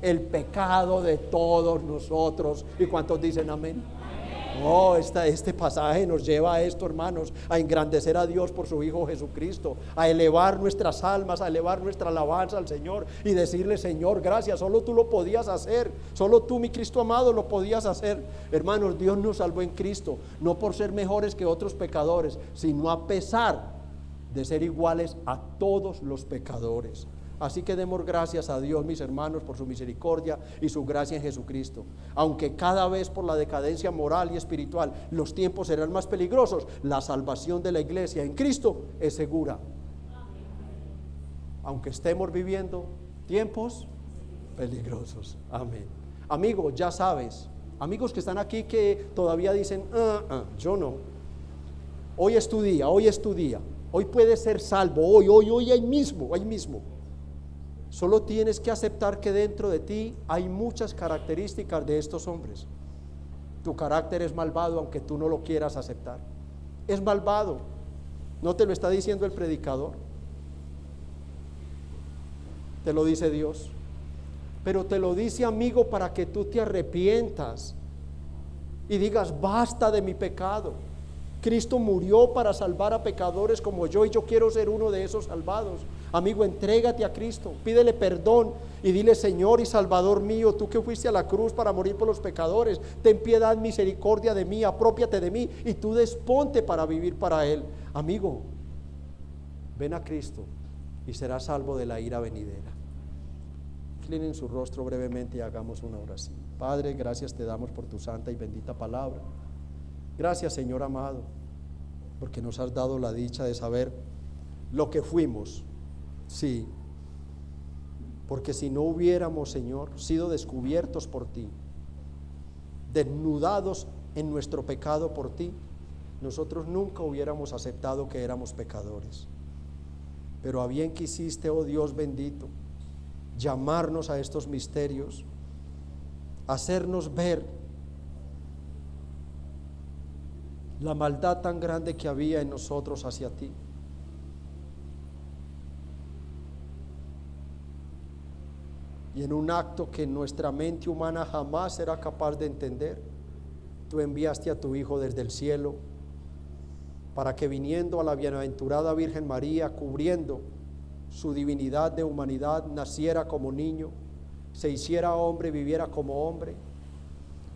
el pecado de todos nosotros. ¿Y cuántos dicen amén? Oh, este pasaje nos lleva a esto, hermanos, a engrandecer a Dios por su Hijo Jesucristo, a elevar nuestras almas, a elevar nuestra alabanza al Señor y decirle, Señor, gracias, solo tú lo podías hacer, solo tú, mi Cristo amado, lo podías hacer. Hermanos, Dios nos salvó en Cristo, no por ser mejores que otros pecadores, sino a pesar de ser iguales a todos los pecadores. Así que demos gracias a Dios, mis hermanos, por su misericordia y su gracia en Jesucristo. Aunque cada vez por la decadencia moral y espiritual los tiempos serán más peligrosos, la salvación de la iglesia en Cristo es segura. Aunque estemos viviendo tiempos peligrosos. Amén. Amigos, ya sabes, amigos que están aquí que todavía dicen, yo no. Hoy es tu día, hoy es tu día. Hoy puedes ser salvo, hoy, ahí mismo. Solo tienes que aceptar que dentro de ti hay muchas características de estos hombres. Tu carácter es malvado aunque tú no lo quieras aceptar. Es malvado. No te lo está diciendo el predicador. Te lo dice Dios. Pero te lo dice, amigo, para que tú te arrepientas y digas, basta de mi pecado. Cristo murió para salvar a pecadores como yo y yo quiero ser uno de esos salvados. Amigo, entrégate a Cristo, pídele perdón y dile, Señor y Salvador mío, tú que fuiste a la cruz para morir por los pecadores, ten piedad, misericordia de mí, apropiate de mí y tú desponte para vivir para Él. Amigo, ven a Cristo y serás salvo de la ira venidera. Inclinen su rostro brevemente y hagamos una oración. Padre, gracias te damos por tu santa y bendita palabra. Gracias, Señor amado, porque nos has dado la dicha de saber lo que fuimos. Sí, porque si no hubiéramos, Señor, sido descubiertos por ti, desnudados en nuestro pecado por ti, nosotros nunca hubiéramos aceptado que éramos pecadores. Pero a bien quisiste, oh Dios bendito, llamarnos a estos misterios, hacernos ver la maldad tan grande que había en nosotros hacia ti. Y en un acto que nuestra mente humana jamás será capaz de entender, tú enviaste a tu Hijo desde el cielo para que, viniendo a la bienaventurada Virgen María, cubriendo su divinidad de humanidad, naciera como niño, se hiciera hombre, viviera como hombre,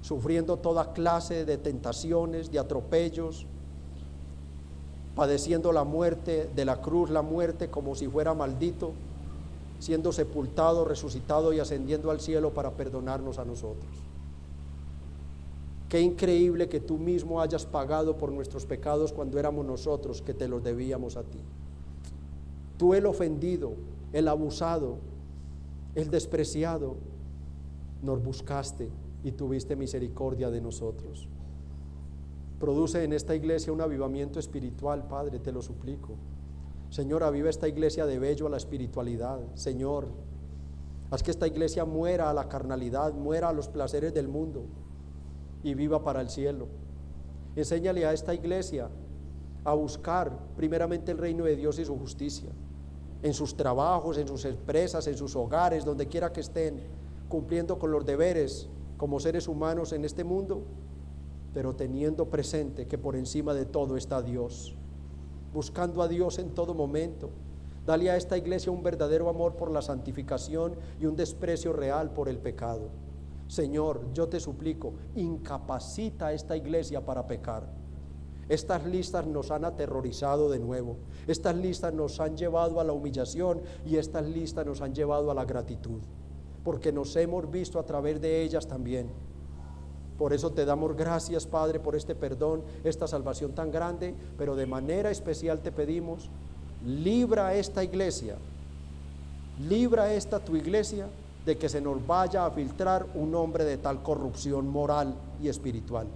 sufriendo toda clase de tentaciones, de atropellos, padeciendo la muerte de la cruz, la muerte como si fuera maldito, siendo sepultado, resucitado y ascendiendo al cielo para perdonarnos a nosotros. Qué increíble que tú mismo hayas pagado por nuestros pecados cuando éramos nosotros que te los debíamos a ti. Tú, el ofendido, el abusado, el despreciado, nos buscaste y tuviste misericordia de nosotros. Produce en esta iglesia un avivamiento espiritual, Padre, te lo suplico. Señor, aviva esta iglesia de bello a la espiritualidad. Señor, haz que esta iglesia muera a la carnalidad, muera a los placeres del mundo y viva para el cielo. Enséñale a esta iglesia a buscar primeramente el reino de Dios y su justicia, en sus trabajos, en sus empresas, en sus hogares, donde quiera que estén, cumpliendo con los deberes como seres humanos en este mundo, pero teniendo presente que por encima de todo está Dios, buscando a Dios en todo momento. Dale a esta iglesia un verdadero amor por la santificación y un desprecio real por el pecado. Señor, yo te suplico, incapacita a esta iglesia para pecar. Estas listas nos han aterrorizado de nuevo, estas listas nos han llevado a la humillación y estas listas nos han llevado a la gratitud, porque nos hemos visto a través de ellas también. Por eso te damos gracias, Padre, por este perdón, esta salvación tan grande, pero de manera especial te pedimos, libra a esta iglesia, libra a esta tu iglesia de que se nos vaya a filtrar un hombre de tal corrupción moral y espiritual.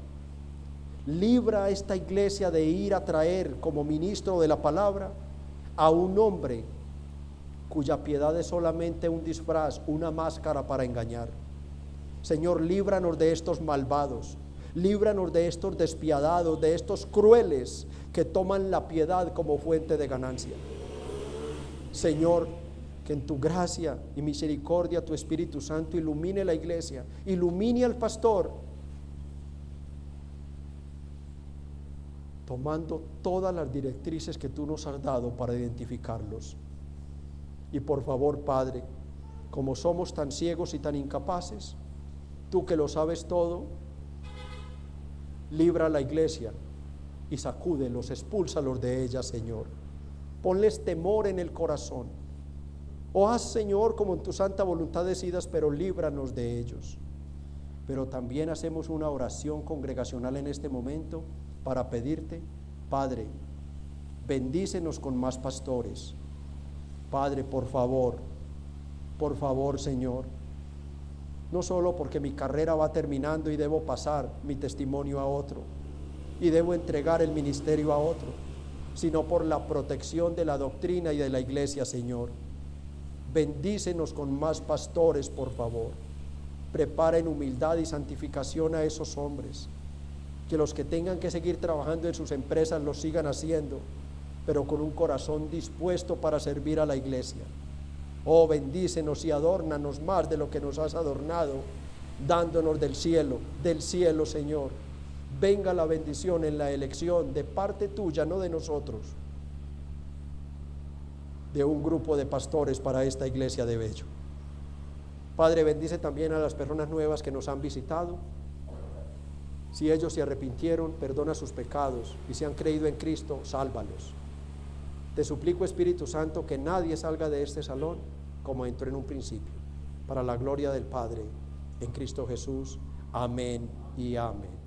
Libra a esta iglesia de ir a traer como ministro de la palabra a un hombre cuya piedad es solamente un disfraz, una máscara para engañar. Señor, líbranos de estos malvados, líbranos de estos despiadados, de estos crueles que toman la piedad como fuente de ganancia. Señor, que en tu gracia y misericordia tu Espíritu Santo ilumine la iglesia, ilumine al pastor, tomando todas las directrices que tú nos has dado para identificarlos. Y por favor, Padre, como somos tan ciegos y tan incapaces, tú que lo sabes todo, libra a la iglesia y sacúdelos, expúlsalos de ella, Señor. Ponles temor en el corazón. O haz, Señor, como en tu santa voluntad decidas, pero líbranos de ellos. Pero también hacemos una oración congregacional en este momento para pedirte, Padre, bendícenos con más pastores. Padre, por favor, Señor, no solo porque mi carrera va terminando y debo pasar mi testimonio a otro y debo entregar el ministerio a otro, sino por la protección de la doctrina y de la iglesia, Señor. Bendícenos con más pastores, por favor. Prepara en humildad y santificación a esos hombres, que los que tengan que seguir trabajando en sus empresas lo sigan haciendo, pero con un corazón dispuesto para servir a la iglesia. Oh, bendícenos y adórnanos más de lo que nos has adornado, dándonos del cielo, Señor. Venga la bendición en la elección de parte tuya, no de nosotros, de un grupo de pastores para esta iglesia de Bello. Padre, bendice también a las personas nuevas que nos han visitado. Si ellos se arrepintieron, perdona sus pecados, y si han creído en Cristo, sálvalos. Te suplico, Espíritu Santo, que nadie salga de este salón como entró en un principio, para la gloria del Padre, en Cristo Jesús. Amén y amén.